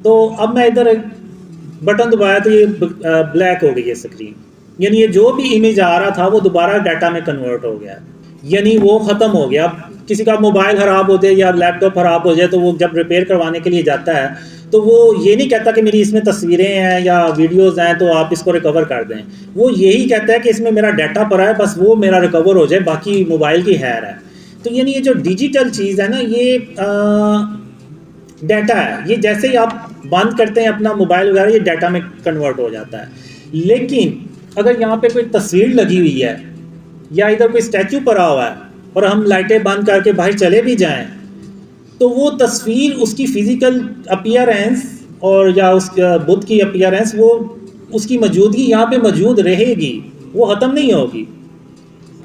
تو اب میں ادھر بٹن دبایا تو یہ بلیک ہو گئی ہے اسکرین، یعنی یہ جو بھی امیج آ رہا تھا وہ دوبارہ ڈیٹا میں کنورٹ ہو گیا، یعنی وہ ختم ہو گیا۔ کسی کا موبائل خراب ہو جائے یا لیپ ٹاپ خراب ہو جائے تو وہ جب ریپیئر کروانے کے لیے جاتا ہے تو وہ یہ نہیں کہتا کہ میری اس میں تصویریں ہیں یا ویڈیوز ہیں تو آپ اس کو ریکور کر دیں، وہ یہی کہتا ہے کہ اس میں میرا ڈیٹا پڑا ہے، بس وہ میرا ریکور ہو جائے، باقی موبائل کی خیر ہے۔ تو یعنی یہ جو ڈیجیٹل چیز ہے نا یہ ڈیٹا ہے، یہ جیسے ہی آپ بند کرتے ہیں اپنا موبائل وغیرہ یہ ڈیٹا میں کنورٹ ہو جاتا ہے۔ لیکن اگر یہاں پہ کوئی تصویر لگی ہوئی ہے یا ادھر کوئی اسٹیچو پڑا ہوا ہے اور ہم لائٹیں بند کر کے باہر چلے بھی جائیں تو وہ تصویر، اس کی فزیکل اپیئرنس اور یا اس بت کی اپیئرنس، وہ اس کی موجودگی یہاں پہ موجود رہے گی، وہ ختم نہیں ہوگی،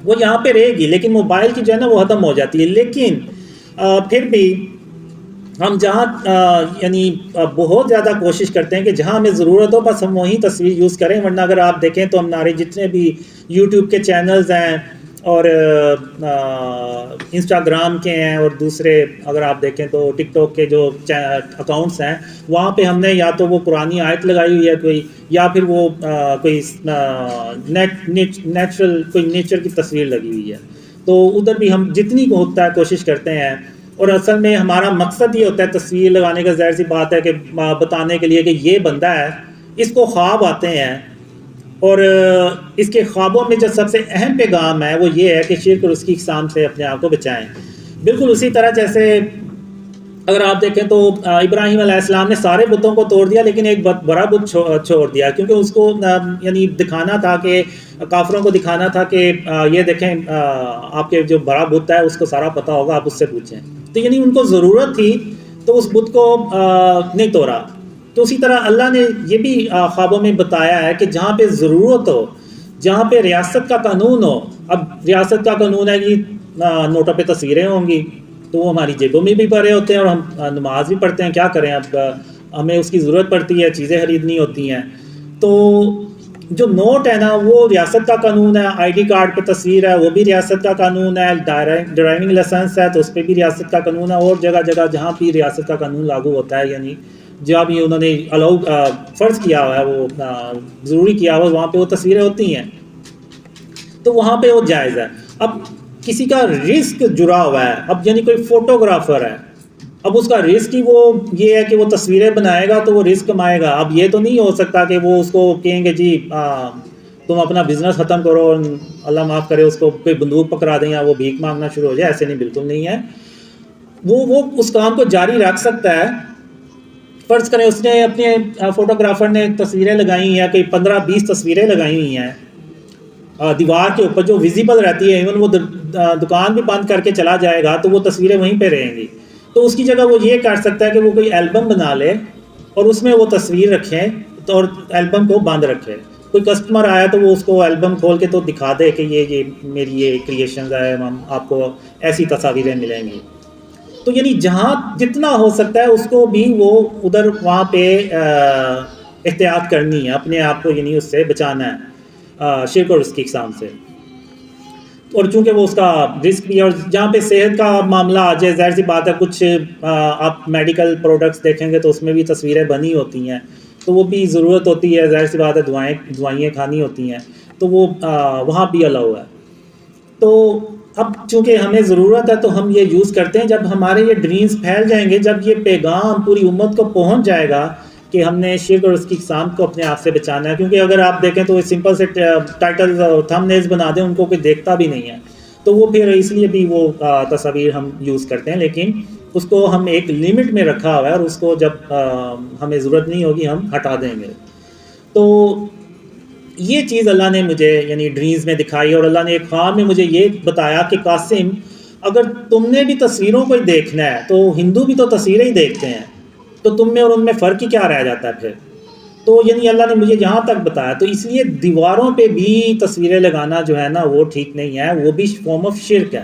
وہ یہاں پہ رہے گی، لیکن موبائل کی جو ہے نا وہ ختم ہو جاتی ہے۔ لیکن پھر بھی ہم جہاں یعنی بہت زیادہ کوشش کرتے ہیں کہ جہاں ہمیں ضرورت ہو بس ہم وہیں تصویر یوز کریں، ورنہ اگر آپ دیکھیں تو ہمارے جتنے بھی یوٹیوب کے چینلز ہیں اور انسٹاگرام کے ہیں اور دوسرے اگر آپ دیکھیں تو ٹک ٹاک کے جو اکاؤنٹس ہیں، وہاں پہ ہم نے یا تو وہ قرآنی آیت لگائی ہوئی ہے کوئی، یا پھر وہ کوئی نیچرل کوئی نیچر کی تصویر لگی ہوئی ہے، تو ادھر بھی ہم جتنی کو ہوتا ہے کوشش کرتے ہیں۔ اور اصل میں ہمارا مقصد یہ ہوتا ہے تصویر لگانے کا، ظاہر سی بات ہے کہ بتانے کے لیے کہ یہ بندہ ہے، اس کو خواب آتے ہیں، اور اس کے خوابوں میں جو سب سے اہم پیغام ہے وہ یہ ہے کہ شرک اور اس کی اقسام سے اپنے آپ کو بچائیں۔ بالکل اسی طرح جیسے اگر آپ دیکھیں تو ابراہیم علیہ السلام نے سارے بتوں کو توڑ دیا لیکن ایک بڑا بت چھوڑ دیا، کیونکہ اس کو یعنی دکھانا تھا کہ کافروں کو دکھانا تھا کہ یہ دیکھیں آپ کے جو بڑا بت ہے اس کو سارا پتہ ہوگا، آپ اس سے پوچھیں، تو یعنی ان کو ضرورت تھی تو اس بت کو نہیں توڑا۔ تو اسی طرح اللہ نے یہ بھی خوابوں میں بتایا ہے کہ جہاں پہ ضرورت ہو، جہاں پہ ریاست کا قانون ہو، اب ریاست کا قانون ہے کہ نوٹوں پہ تصویریں ہوں گی، تو وہ ہماری جیبوں میں بھی بھرے ہوتے ہیں اور ہم نماز بھی پڑھتے ہیں، کیا کریں، اب ہمیں اس کی ضرورت پڑتی ہے، چیزیں خریدنی ہوتی ہیں، تو جو نوٹ ہے نا وہ ریاست کا قانون ہے، آئی ڈی کارڈ پہ تصویر ہے وہ بھی ریاست کا قانون ہے، ڈرائیونگ لائسنس ہے تو اس پہ بھی ریاست کا قانون ہے، اور جگہ جگہ جہاں بھی ریاست کا قانون لاگو ہوتا ہے، یعنی جہاں بھی انہوں نے فرض کیا ہوا ہے، وہ ضروری کیا ہوا ہے، وہاں پہ وہ تصویریں ہوتی ہیں، تو وہاں پہ وہ جائز ہے۔ اب کسی کا رزق جڑا ہوا ہے، اب یعنی کوئی فوٹوگرافر ہے، اب اس کا رزق ہی وہ یہ ہے کہ وہ تصویریں بنائے گا تو وہ رزق کمائے گا، اب یہ تو نہیں ہو سکتا کہ وہ اس کو کہیں گے جی تم اپنا بزنس ختم کرو، اللہ معاف کرے اس کو کوئی بندوق پکڑا دیں یا وہ بھیک مانگنا شروع ہو جائے، ایسے نہیں، بالکل نہیں ہے، وہ اس کام کو جاری رکھ سکتا ہے۔ فرض کریں اس نے اپنے فوٹوگرافر نے تصویریں لگائی ہیں، کوئی 15-20 تصویریں لگائی ہوئی ہیں دیوار کے اوپر جو ویزیبل رہتی ہے، ایون وہ دکان بھی بند کر کے چلا جائے گا تو وہ تصویریں وہیں پہ رہیں گی، تو اس کی جگہ وہ یہ کر سکتا ہے کہ وہ کوئی البم بنا لے اور اس میں وہ تصویر رکھیں اور البم کو بند رکھے، کوئی کسٹمر آیا تو وہ اس کو البم کھول کے تو دکھا دے کہ یہ میری یہ کریشنز ہے، آپ کو ایسی تصاویریں ملیں گی، تو یعنی جہاں جتنا ہو سکتا ہے اس کو بھی وہ ادھر وہاں پہ احتیاط کرنی ہے، اپنے آپ کو یعنی اس سے بچانا ہے شرک اور اس کی اقسام سے، اور چونکہ وہ اس کا رسک بھی ہے، اور جہاں پہ صحت کا معاملہ آ جائے، ظاہر سی بات ہے کچھ آپ میڈیکل پروڈکٹس دیکھیں گے تو اس میں بھی تصویریں بنی ہوتی ہیں، تو وہ بھی ضرورت ہوتی ہے، ظاہر سی بات ہے دوائیں کھانی ہوتی ہیں، تو وہ وہاں بھی الاؤ ہے، تو اب چونکہ ہمیں ضرورت ہے تو ہم یہ یوز کرتے ہیں، جب ہمارے یہ ڈریمز پھیل جائیں گے، جب یہ پیغام پوری امت کو پہنچ جائے گا کہ ہم نے شرک اور اس کی اقسام کو اپنے آپ سے بچانا ہے، کیونکہ اگر آپ دیکھیں تو سمپل سے ٹائٹل اور تھم نیلز بنا دیں، ان کو کوئی دیکھتا بھی نہیں ہے، تو وہ پھر اس لیے بھی وہ تصاویر ہم یوز کرتے ہیں، لیکن اس کو ہم ایک لمٹ میں رکھا ہوا ہے، اور اس کو جب ہمیں ضرورت نہیں ہوگی ہم ہٹا دیں گے۔ تو یہ چیز اللہ نے مجھے یعنی ڈریمز میں دکھائی، اور اللہ نے ایک خواب میں مجھے یہ بتایا کہ قاسم اگر تم نے بھی تصویروں کو ہی دیکھنا ہے تو ہندو بھی تو تصویریں ہی دیکھتے ہیں، تو تم میں اور ان میں فرق ہی کیا رہ جاتا ہے پھر، تو یعنی اللہ نے مجھے یہاں تک بتایا، تو اس لیے دیواروں پہ بھی تصویریں لگانا جو ہے نا وہ ٹھیک نہیں ہے، وہ بھی فارم آف شرک ہے۔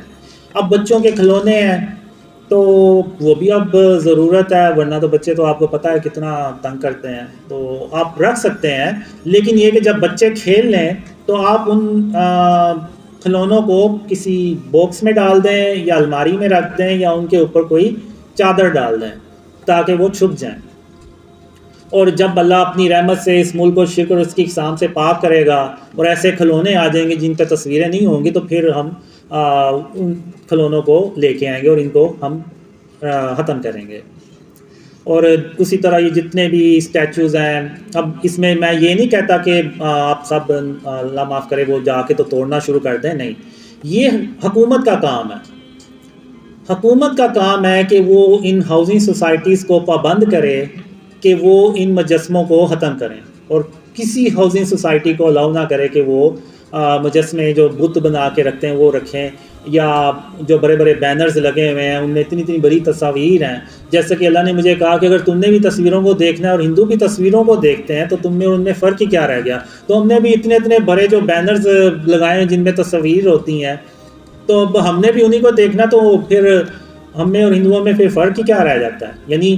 اب بچوں کے کھلونے ہیں تو وہ بھی اب ضرورت ہے، ورنہ تو بچے تو آپ کو پتہ ہے کتنا تنگ کرتے ہیں، تو آپ رکھ سکتے ہیں، لیکن یہ کہ جب بچے کھیل لیں تو آپ ان کھلونوں کو کسی باکس میں ڈال دیں یا الماری میں رکھ دیں یا ان کے اوپر کوئی چادر ڈال دیں تاکہ وہ چھپ جائیں، اور جب اللہ اپنی رحمت سے اس ملک کو شرک اور اس کی اقسام سے پاک کرے گا اور ایسے کھلونے آ جائیں گے جن پہ تصویریں نہیں ہوں گی، تو پھر ہم ان کھلونوں کو لے کے آئیں گے اور ان کو ہم ختم کریں گے۔ اور اسی طرح یہ جتنے بھی اسٹیچوز ہیں، اب اس میں یہ نہیں کہتا کہ آپ سب اللہ معاف کرے وہ جا کے تو توڑنا شروع کر دیں، نہیں، یہ حکومت کا کام ہے، حکومت کا کام ہے کہ وہ ان ہاؤسنگ سوسائٹیز کو پابند کرے کہ وہ ان مجسموں کو ختم کریں، اور کسی ہاؤسنگ سوسائٹی کو الاؤ نہ کرے کہ وہ مجسمے جو بت بنا کے رکھتے ہیں وہ رکھیں، یا جو بڑے بڑے بینرز لگے ہوئے ہیں ان میں اتنی اتنی بڑی تصاویر ہیں، جیسے کہ اللہ نے مجھے کہا کہ اگر تم نے بھی تصویروں کو دیکھنا ہے اور ہندو بھی تصویروں کو دیکھتے ہیں تو تم میں اور ان میں فرق ہی کیا رہ گیا، تو ہم نے بھی اتنے اتنے بڑے جو بینرز لگائے ہیں جن میں تصویر ہوتی ہیں، تو اب ہم نے بھی انہی کو دیکھنا، تو پھر ہم میں اور ہندوؤں میں پھر فرق ہی کیا رہ جاتا ہے؟ یعنی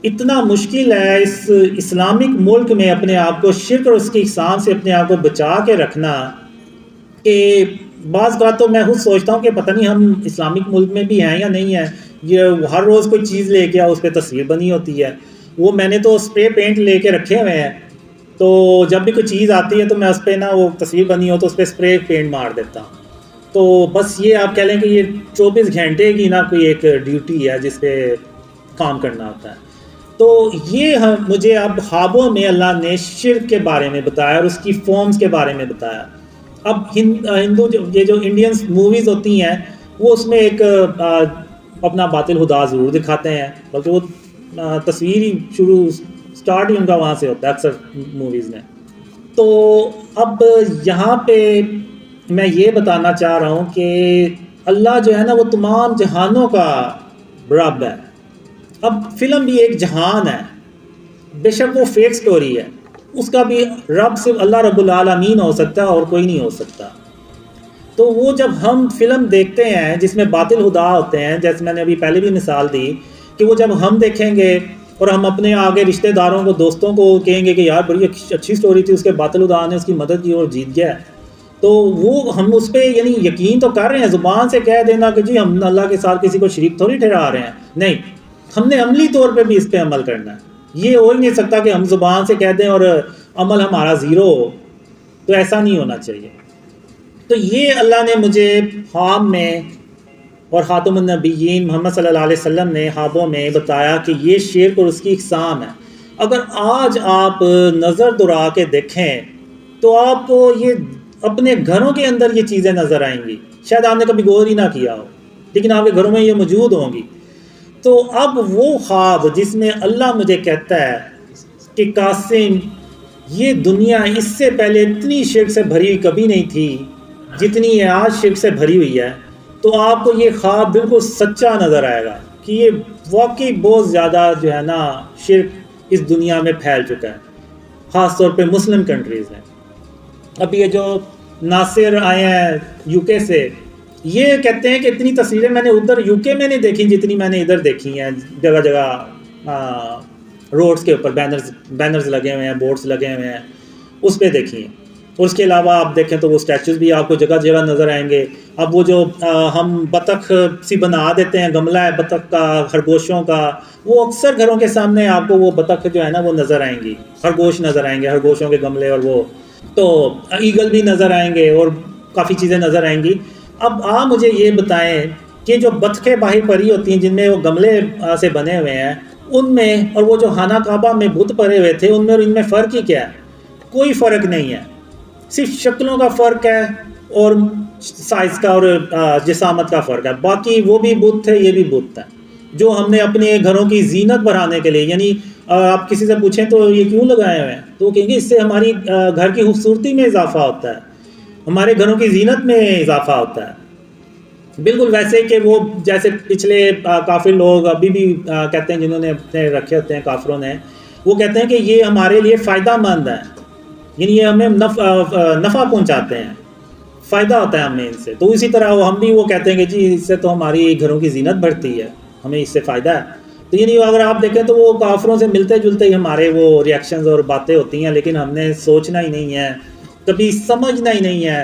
اتنا مشکل ہے اس اسلامک ملک میں اپنے آپ کو شرک اور اس کی اقسام سے اپنے آپ کو بچا کے رکھنا کہ بعض بات تو میں خود سوچتا ہوں کہ پتہ نہیں ہم اسلامک ملک میں بھی ہیں یا نہیں ہیں. یہ ہر روز کوئی چیز لے کے اس پہ تصویر بنی ہوتی ہے. وہ میں نے تو اسپرے پینٹ لے کے رکھے ہوئے ہیں، تو جب بھی کوئی چیز آتی ہے تو میں اس پہ نا وہ تصویر بنی ہو تو اس پہ اسپرے پینٹ مار دیتا ہوں. تو بس یہ آپ کہہ لیں کہ یہ 24 گھنٹے کی نا کوئی ایک ڈیوٹی ہے جس پہ کام کرنا ہوتا ہے. تو یہ مجھے اب خوابوں میں اللہ نے شرک کے بارے میں بتایا اور اس کی فارمز کے بارے میں بتایا. اب ہندو یہ جو انڈینس موویز ہوتی ہیں وہ اس میں ایک اپنا باطل خدا ضرور دکھاتے ہیں، بلکہ وہ تصویر ہی سٹارٹ ہی ان کا وہاں سے ہوتا ہے اکثر موویز میں. تو اب یہاں پہ میں یہ بتانا چاہ رہا ہوں کہ اللہ جو ہے نا وہ تمام جہانوں کا رب ہے. اب فلم بھی ایک جہان ہے، بے شک وہ فیک سٹوری ہے، اس کا بھی رب صرف اللہ رب العالمین ہو سکتا ہے اور کوئی نہیں ہو سکتا. تو وہ جب ہم فلم دیکھتے ہیں جس میں باطل خدا ہوتے ہیں، جیسے میں نے ابھی پہلے بھی مثال دی کہ وہ جب ہم دیکھیں گے اور ہم اپنے آگے رشتہ داروں کو دوستوں کو کہیں گے کہ یار بڑی اچھی سٹوری تھی، اس کے باطل خدا نے اس کی مدد کی اور جیت گیا، تو وہ ہم اس پہ یعنی یقین تو کر رہے ہیں. زبان سے کہہ دینا کہ جی ہم اللہ کے ساتھ کسی کو شریک تھوڑی ٹھہرا رہے ہیں، نہیں، ہم نے عملی طور پہ بھی اس پہ عمل کرنا ہے. یہ ہو ہی نہیں سکتا کہ ہم زبان سے کہہ دیں اور عمل ہمارا زیرو ہو، تو ایسا نہیں ہونا چاہیے. تو یہ اللہ نے مجھے خواب میں اور خاتم النبیین محمد صلی اللہ علیہ وسلم نے خوابوں میں بتایا کہ یہ شرک اور اس کی اقسام ہے. اگر آج آپ نظر دوڑا کے دیکھیں تو آپ کو یہ اپنے گھروں کے اندر یہ چیزیں نظر آئیں گی. شاید آپ نے کبھی غور ہی نہ کیا ہو، لیکن آپ کے گھروں میں یہ موجود ہوں گی. تو اب وہ خواب جس میں اللہ مجھے کہتا ہے کہ قاسم یہ دنیا اس سے پہلے اتنی شرک سے بھری ہوئی کبھی نہیں تھی جتنی یہ آج شرک سے بھری ہوئی ہے، تو آپ کو یہ خواب بالکل سچا نظر آئے گا کہ یہ واقعی بہت زیادہ جو ہے نا شرک اس دنیا میں پھیل چکا ہے، خاص طور پہ مسلم کنٹریز میں. اب یہ جو ناصر آئے ہیں یو کے سے، یہ کہتے ہیں کہ اتنی تصویریں میں نے ادھر یو کے میں نہیں دیکھی جتنی میں نے ادھر دیکھی ہیں. جگہ جگہ روڈز کے اوپر بینرز لگے ہوئے ہیں، بورڈز لگے ہوئے ہیں، اس پہ دیکھی ہیں. اور اس کے علاوہ آپ دیکھیں تو وہ اسٹیچوز بھی آپ کو جگہ جگہ نظر آئیں گے. اب وہ جو ہم بطخ سی بنا دیتے ہیں، گملہ ہے بطخ کا، خرگوشوں کا، وہ اکثر گھروں کے سامنے آپ کو وہ بطخ جو ہے نا وہ نظر آئیں گی، خرگوش نظر آئیں گے، خرگوشوں کے گملے، اور وہ تو ایگل بھی نظر آئیں گے اور کافی چیزیں نظر آئیں گی. اب آپ مجھے یہ بتائیں کہ جو بطخیں باہر پری ہوتی ہیں جن میں وہ گملے سے بنے ہوئے ہیں، ان میں اور وہ جو خانہ کعبہ میں بت پڑے ہوئے تھے ان میں اور ان میں فرق ہی کیا ہے؟ کوئی فرق نہیں ہے، صرف شکلوں کا فرق ہے اور سائز کا اور جسامت کا فرق ہے. باقی وہ بھی بت تھے، یہ بھی بت ہے جو ہم نے اپنے گھروں کی زینت بڑھانے کے لیے، یعنی آپ کسی سے پوچھیں تو یہ کیوں لگائے ہوئے ہیں تو وہ کہیں گے اس سے ہماری گھر کی خوبصورتی میں اضافہ ہوتا ہے، ہمارے گھروں کی زینت میں اضافہ ہوتا ہے. بالکل ویسے کہ وہ جیسے پچھلے کافر لوگ ابھی بھی کہتے ہیں، جنہوں نے اپنے رکھے ہوتے ہیں کافروں نے، وہ کہتے ہیں کہ یہ ہمارے لیے فائدہ مند ہے، یعنی یہ ہمیں نفع پہنچاتے ہیں، فائدہ ہوتا ہے ہمیں ان سے. تو اسی طرح ہم بھی وہ کہتے ہیں کہ جی اس سے تو ہماری گھروں کی زینت بڑھتی ہے، ہمیں اس سے فائدہ ہے. تو یعنی اگر آپ دیکھیں تو وہ کافروں سے ملتے جلتے ہی ہمارے وہ ریئیکشنز اور باتیں ہوتی ہیں، لیکن ہم نے سوچنا ہی نہیں ہے، کبھی سمجھنا ہی نہیں ہے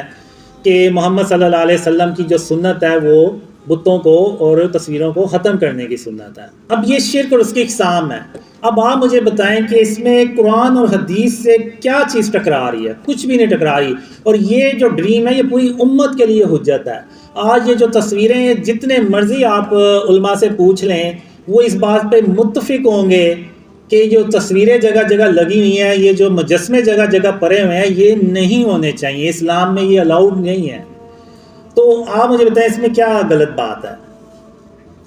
کہ محمد صلی اللہ علیہ وسلم کی جو سنت ہے وہ بتوں کو اور تصویروں کو ختم کرنے کی سنت ہے. اب یہ شرک اور اس کی اقسام ہے. اب آپ مجھے بتائیں کہ اس میں قرآن اور حدیث سے کیا چیز ٹکرا رہی ہے؟ کچھ بھی نہیں ٹکرا رہی. اور یہ جو ڈریم ہے یہ پوری امت کے لیے حجت ہے. آج یہ جو تصویریں جتنے مرضی آپ علماء سے پوچھ لیں وہ اس بات پہ متفق ہوں گے کہ جو تصویریں جگہ جگہ لگی ہوئی ہیں، یہ جو مجسمے جگہ جگہ پڑے ہوئے ہیں، یہ نہیں ہونے چاہیے، اسلام میں یہ الاؤڈ نہیں ہے. تو آپ مجھے بتائیں اس میں کیا غلط بات ہے؟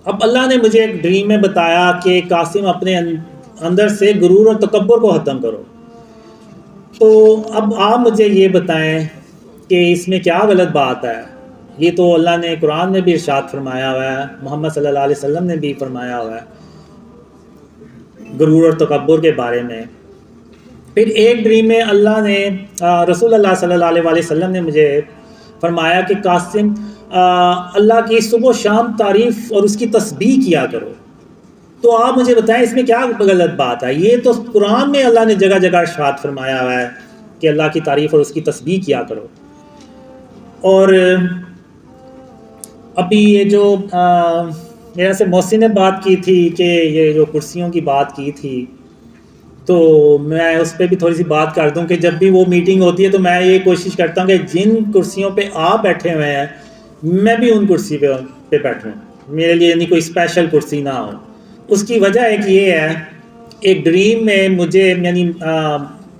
اب اللہ نے مجھے ایک ڈریم میں بتایا کہ قاسم اپنے اندر سے غرور اور تکبر کو ختم کرو. تو اب آپ مجھے یہ بتائیں کہ اس میں کیا غلط بات ہے؟ یہ تو اللہ نے قرآن میں بھی ارشاد فرمایا ہوا ہے، محمد صلی اللہ علیہ وسلم نے بھی فرمایا ہوا ہے غرور اور تکبر کے بارے میں. پھر ایک ڈریم میں اللہ نے رسول اللہ صلی اللہ علیہ وسلم نے مجھے فرمایا کہ قاسم اللہ کی صبح و شام تعریف اور اس کی تسبیح کیا کرو. تو آپ مجھے بتائیں اس میں کیا غلط بات ہے؟ یہ تو قرآن میں اللہ نے جگہ جگہ ارشاد فرمایا ہوا ہے کہ اللہ کی تعریف اور اس کی تسبیح کیا کرو. اور ابھی یہ جو میرے سے محسن نے بات کی تھی کہ یہ جو کرسیوں کی بات کی تھی، تو میں اس پہ بھی تھوڑی سی بات کر دوں کہ جب بھی وہ میٹنگ ہوتی ہے تو میں یہ کوشش کرتا ہوں کہ جن کرسیوں پہ آپ بیٹھے ہوئے ہیں میں بھی ان کرسی پہ بیٹھوں، میرے لیے یعنی کوئی اسپیشل کرسی نہ ہو. اس کی وجہ ایک یہ ہے، ایک ڈریم میں مجھے یعنی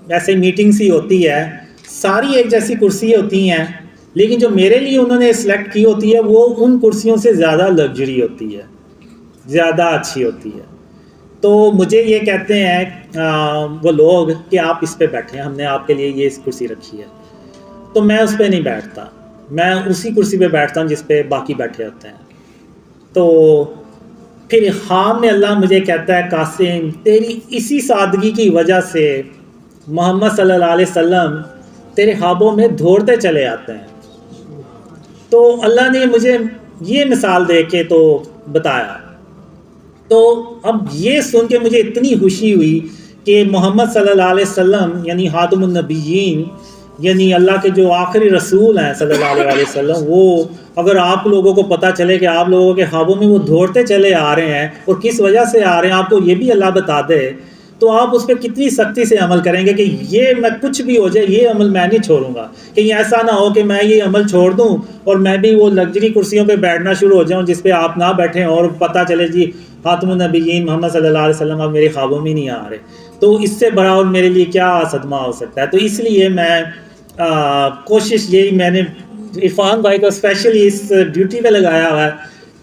ایسے میٹنگس ہی ہوتی ہے، ساری ایک جیسی کرسی ہوتی ہیں، لیکن جو میرے لیے انہوں نے سلیکٹ کی ہوتی ہے وہ ان کرسیوں سے زیادہ لگژری ہوتی ہے، زیادہ اچھی ہوتی ہے. تو مجھے یہ کہتے ہیں وہ لوگ کہ آپ اس پہ بیٹھیں، ہم نے آپ کے لیے یہ کرسی رکھی ہے. تو میں اس پہ نہیں بیٹھتا، میں اسی کرسی پہ بیٹھتا ہوں جس پہ باقی بیٹھے ہوتے ہیں. تو پھر خواب میں اللہ مجھے کہتا ہے قاسم تیری اسی سادگی کی وجہ سے محمد صلی اللہ علیہ وسلم تیرے خوابوں میں دوڑتے چلے آتے ہیں. تو اللہ نے مجھے یہ مثال دے کے تو بتایا. تو اب یہ سن کے مجھے اتنی خوشی ہوئی کہ محمد صلی اللہ علیہ وسلم یعنی خاتم النبیین، یعنی اللہ کے جو آخری رسول ہیں صلی اللہ علیہ وسلم، وہ اگر آپ لوگوں کو پتہ چلے کہ آپ لوگوں کے خوابوں میں وہ دوڑتے چلے آ رہے ہیں اور کس وجہ سے آ رہے ہیں، آپ کو یہ بھی اللہ بتا دے، تو آپ اس پہ کتنی سختی سے عمل کریں گے کہ یہ میں کچھ بھی ہو جائے یہ عمل میں نہیں چھوڑوں گا. کہیں ایسا نہ ہو کہ میں یہ عمل چھوڑ دوں اور میں بھی وہ لگژری کرسیوں پہ بیٹھنا شروع ہو جاؤں جس پہ آپ نہ بیٹھیں اور پتہ چلے جی خاتم النبیین محمد صلی اللہ علیہ وسلم اب میرے خوابوں میں نہیں آ رہے. تو اس سے بڑا اور میرے لیے کیا صدمہ ہو سکتا ہے. تو اس لیے میں کوشش یہی میں نے عرفان بھائی کو اسپیشلی اس ڈیوٹی پہ لگایا ہوا ہے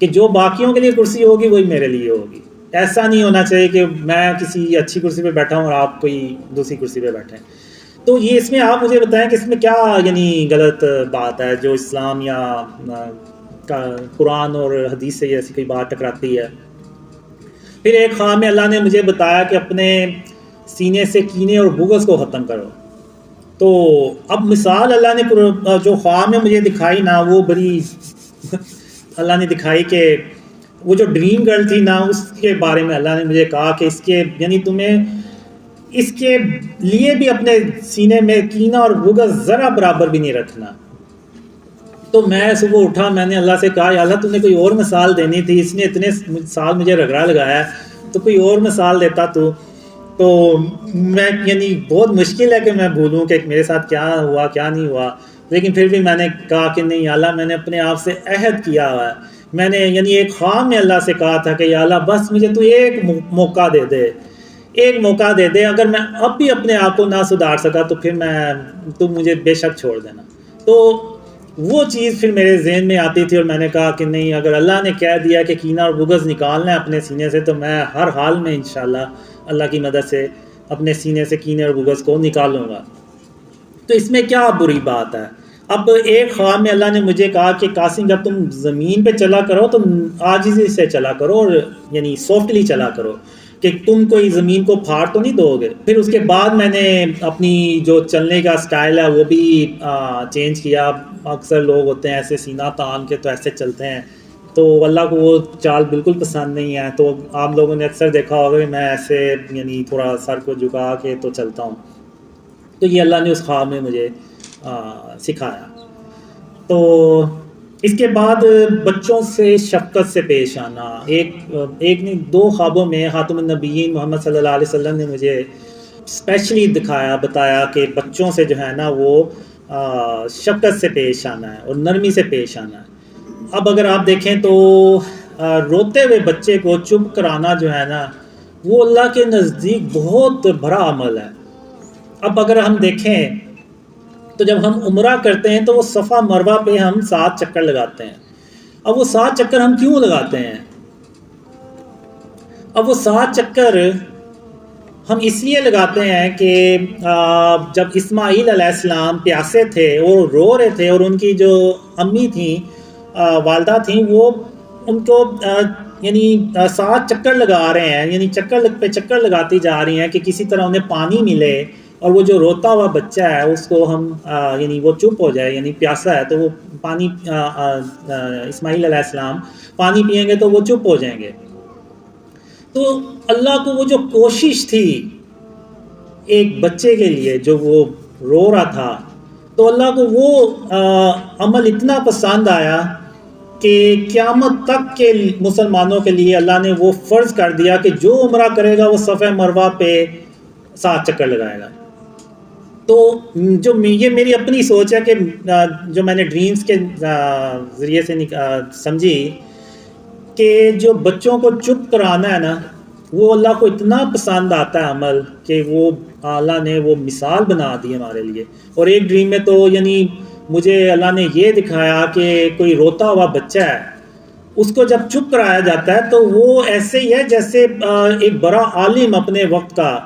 کہ جو باقیوں کے لیے کرسی ہوگی وہی میرے لیے ہوگی. ایسا نہیں ہونا چاہیے کہ میں کسی اچھی کرسی پہ بیٹھا ہوں اور آپ کوئی دوسری کرسی پہ بیٹھیں. تو یہ اس میں آپ مجھے بتائیں کہ اس میں کیا یعنی غلط بات ہے جو اسلام یا قرآن اور حدیث سے ایسی کوئی بات ٹکراتی ہے. پھر ایک خواب میں اللہ نے مجھے بتایا کہ اپنے سینے سے کینے اور بغض کو ختم کرو. تو اب مثال اللہ نے جو خواب میں مجھے دکھائی نا وہ بڑی اللہ نے دکھائی کہ وہ جو ڈریم گرل تھی نا اس کے بارے میں اللہ نے مجھے کہا کہ اس کے یعنی تمہیں اس کے لیے بھی اپنے سینے میں کینہ اور بغض ذرا برابر بھی نہیں رکھنا. تو میں صبح اٹھا، میں نے اللہ سے کہا یا اللہ تم نے کوئی اور مثال دینی تھی، اس نے اتنے سال مجھے رگڑا لگایا ہے تو کوئی اور مثال دیتا تو میں یعنی بہت مشکل ہے کہ میں بھولوں کہ میرے ساتھ کیا ہوا کیا نہیں ہوا. لیکن پھر بھی میں نے کہا کہ نہیں اللہ میں نے اپنے آپ سے عہد کیا ہوا ہے. میں نے یعنی ایک خواب میں اللہ سے کہا تھا کہ یا اللہ بس مجھے تو ایک موقع دے دے، ایک موقع دے دے، اگر میں اب بھی اپنے آپ کو نہ سدھار سکا تو پھر تم مجھے بے شک چھوڑ دینا. تو وہ چیز پھر میرے ذہن میں آتی تھی اور میں نے کہا کہ نہیں اگر اللہ نے کہہ دیا کہ کینہ اور بغض نکالنا ہے اپنے سینے سے تو میں ہر حال میں انشاءاللہ اللہ کی مدد سے اپنے سینے سے کینے اور بغض کو نکالوں گا. تو اس میں کیا بری بات ہے؟ اب ایک خواب میں اللہ نے مجھے کہا کہ قاسم جب تم زمین پہ چلا کرو تو عاجزی سے چلا کرو اور یعنی سافٹلی چلا کرو کہ تم کوئی زمین کو پھاڑ تو نہیں دو گے. پھر اس کے بعد میں نے اپنی جو چلنے کا سٹائل ہے وہ بھی چینج کیا. اکثر لوگ ہوتے ہیں ایسے سینہ تان کے تو ایسے چلتے ہیں، تو اللہ کو وہ چال بالکل پسند نہیں ہے. تو آپ لوگوں نے اکثر دیکھا ہوگا کہ میں ایسے یعنی تھوڑا سر کو جھکا کے تو چلتا ہوں. تو یہ اللہ نے اس خواب میں مجھے سکھایا. تو اس کے بعد بچوں سے شفقت سے پیش آنا، ایک نہیں دو خوابوں میں خاتم النبیین محمد صلی اللہ علیہ وسلم نے مجھے اسپیشلی بتایا کہ بچوں سے جو ہے نا وہ شفقت سے پیش آنا ہے اور نرمی سے پیش آنا ہے. اب اگر آپ دیکھیں تو روتے ہوئے بچے کو چپ کرانا جو ہے نا وہ اللہ کے نزدیک بہت بڑا عمل ہے. اب اگر ہم دیکھیں تو جب ہم عمرہ کرتے ہیں تو وہ صفا مروہ پہ ہم 7 چکر لگاتے ہیں. اب وہ 7 چکر ہم کیوں لگاتے ہیں؟ اب وہ 7 چکر ہم اس لیے لگاتے ہیں کہ جب اسماعیل علیہ السلام پیاسے تھے اور رو رہے تھے اور ان کی جو امی تھیں والدہ تھیں وہ ان کو یعنی 7 چکر لگا رہے ہیں، یعنی چکر پہ چکر لگاتی جا رہی ہیں کہ کسی طرح انہیں پانی ملے اور وہ جو روتا ہوا بچہ ہے اس کو ہم یعنی وہ چپ ہو جائے، یعنی پیاسا ہے تو وہ پانی اسماعیل علیہ السلام پانی پئیں گے تو وہ چپ ہو جائیں گے۔ تو اللہ کو وہ جو کوشش تھی ایک بچے کے لیے جو وہ رو رہا تھا، تو اللہ کو وہ عمل اتنا پسند آیا کہ قیامت تک کے مسلمانوں کے لیے اللہ نے وہ فرض کر دیا کہ جو عمرہ کرے گا وہ صفحہ مروہ پہ 7 چکر لگائے گا۔ تو جو یہ میری اپنی سوچ ہے کہ جو میں نے ڈریمز کے ذریعے سے سمجھی کہ جو بچوں کو چپ کرانا ہے نا، وہ اللہ کو اتنا پسند آتا ہے عمل کہ وہ اللہ نے وہ مثال بنا دی ہمارے لیے۔ اور ایک ڈریم میں تو یعنی مجھے اللہ نے یہ دکھایا کہ کوئی روتا ہوا بچہ ہے، اس کو جب چپ کرایا جاتا ہے تو وہ ایسے ہی ہے جیسے ایک بڑا عالم اپنے وقت کا،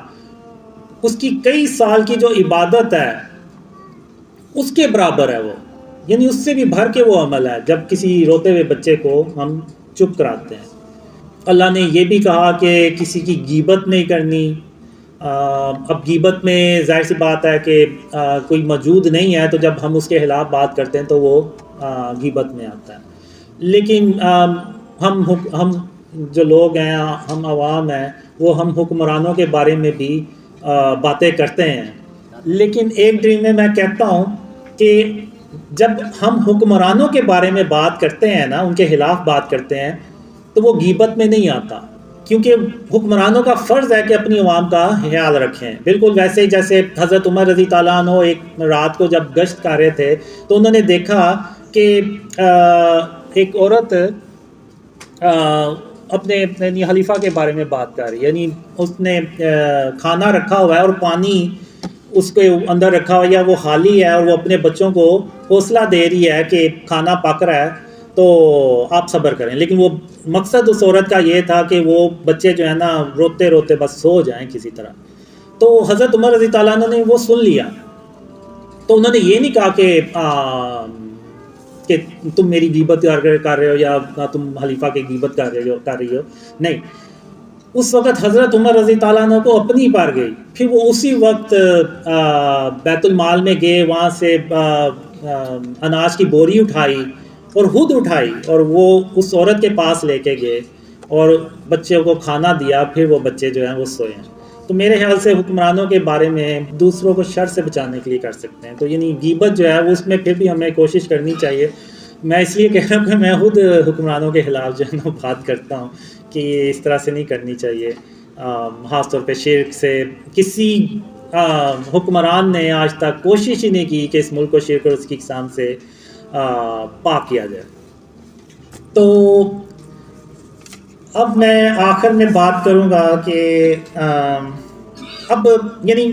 اس کی کئی سال کی جو عبادت ہے اس کے برابر ہے وہ، یعنی اس سے بھی بھر کے وہ عمل ہے جب کسی روتے ہوئے بچے کو ہم چپ کراتے ہیں۔ اللہ نے یہ بھی کہا کہ کسی کی غیبت نہیں کرنی۔ اب غیبت میں ظاہر سی بات ہے کہ کوئی موجود نہیں ہے تو جب ہم اس کے خلاف بات کرتے ہیں تو وہ غیبت میں آتا ہے، لیکن ہم جو لوگ ہیں، ہم عوام ہیں، وہ ہم حکمرانوں کے بارے میں بھی باتیں کرتے ہیں۔ لیکن ایک ڈریم میں کہتا ہوں کہ جب ہم حکمرانوں کے بارے میں بات کرتے ہیں نا، ان کے خلاف بات کرتے ہیں، تو وہ غیبت میں نہیں آتا، کیونکہ حکمرانوں کا فرض ہے کہ اپنی عوام کا خیال رکھیں۔ بالکل ویسے ہی جیسے حضرت عمر رضی تعالیٰ عنہ ایک رات کو جب گشت کر رہے تھے تو انہوں نے دیکھا کہ ایک عورت اپنے خلیفہ کے بارے میں بات کر رہی ہے، یعنی اس نے کھانا رکھا ہوا ہے اور پانی اس کے اندر رکھا ہوا ہے، یا وہ خالی ہے اور وہ اپنے بچوں کو حوصلہ دے رہی ہے کہ کھانا پک رہا ہے تو آپ صبر کریں، لیکن وہ مقصد اس عورت کا یہ تھا کہ وہ بچے جو ہے نا روتے روتے بس سو جائیں کسی طرح۔ تو حضرت عمر رضی تعالیٰ عنہ نے وہ سن لیا، تو انہوں نے یہ نہیں کہا کہ تم میری غیبت کر رہے ہو یا تم خلیفہ کی غیبت کر رہی ہو، نہیں، اس وقت حضرت عمر رضی تعالیٰ عنہ کو اپنی پر گئی، پھر وہ اسی وقت بیت المال میں گئے، وہاں سے اناج کی بوری اٹھائی اور خود اٹھائی اور وہ اس عورت کے پاس لے کے گئے اور بچوں کو کھانا دیا، پھر وہ بچے جو ہیں وہ سوئے ہیں۔ تو میرے خیال سے حکمرانوں کے بارے میں دوسروں کو شر سے بچانے کے لیے کر سکتے ہیں، تو یعنی غیبت جو ہے وہ اس میں پھر بھی ہمیں کوشش کرنی چاہیے۔ میں اس لیے کہہ رہا ہوں کہ میں خود حکمرانوں کے خلاف جو ہے نا بات کرتا ہوں کہ یہ اس طرح سے نہیں کرنی چاہیے، خاص طور پہ شرک سے۔ کسی حکمران نے آج تک کوشش ہی نہیں کی کہ اس ملک کو شرک اور اس کی اقسام سے پاک کیا جائے۔ تو اب میں آخر میں بات کروں گا کہ اب یعنی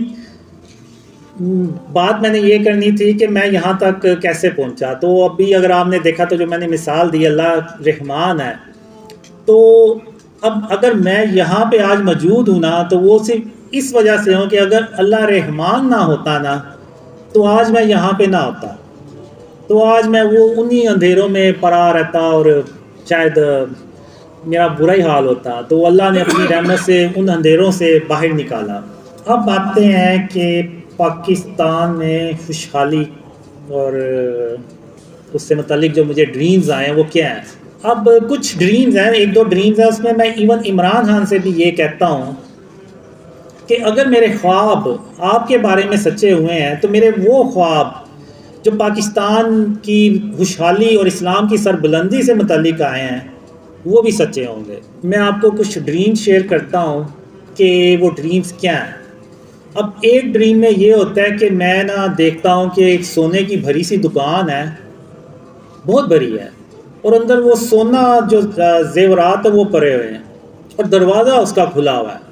بات میں نے یہ کرنی تھی کہ میں یہاں تک کیسے پہنچا۔ تو ابھی اگر آپ نے دیکھا تو جو میں نے مثال دی، اللہ رحمان ہے، تو اب اگر میں یہاں پہ آج موجود ہوں نا تو وہ صرف اس وجہ سے ہوں کہ اگر اللہ رحمان نہ ہوتا نا تو آج میں یہاں پہ نہ ہوتا، تو آج میں وہ انہی اندھیروں میں پڑا رہتا اور شاید میرا برا ہی حال ہوتا۔ تو اللہ نے اپنی رحمت سے ان اندھیروں سے باہر نکالا۔ اب آتے ہیں کہ پاکستان میں خوشحالی اور اس سے متعلق جو مجھے ڈریمز آئے ہیں وہ کیا ہیں۔ اب کچھ ڈریمز ہیں، ایک دو ڈریمز ہیں، اس میں ایون عمران خان سے بھی یہ کہتا ہوں کہ اگر میرے خواب آپ کے بارے میں سچے ہوئے ہیں تو میرے وہ خواب جو پاکستان کی خوشحالی اور اسلام کی سربلندی سے متعلق آئے ہیں وہ بھی سچے ہوں گے۔ میں آپ کو کچھ ڈریم شیئر کرتا ہوں کہ وہ ڈریمز کیا ہیں۔ اب ایک ڈریم میں یہ ہوتا ہے کہ میں دیکھتا ہوں کہ ایک سونے کی بھری سی دکان ہے، بہت بڑی ہے، اور اندر وہ سونا جو زیورات ہیں وہ پڑے ہوئے ہیں اور دروازہ اس کا کھلا ہوا ہے۔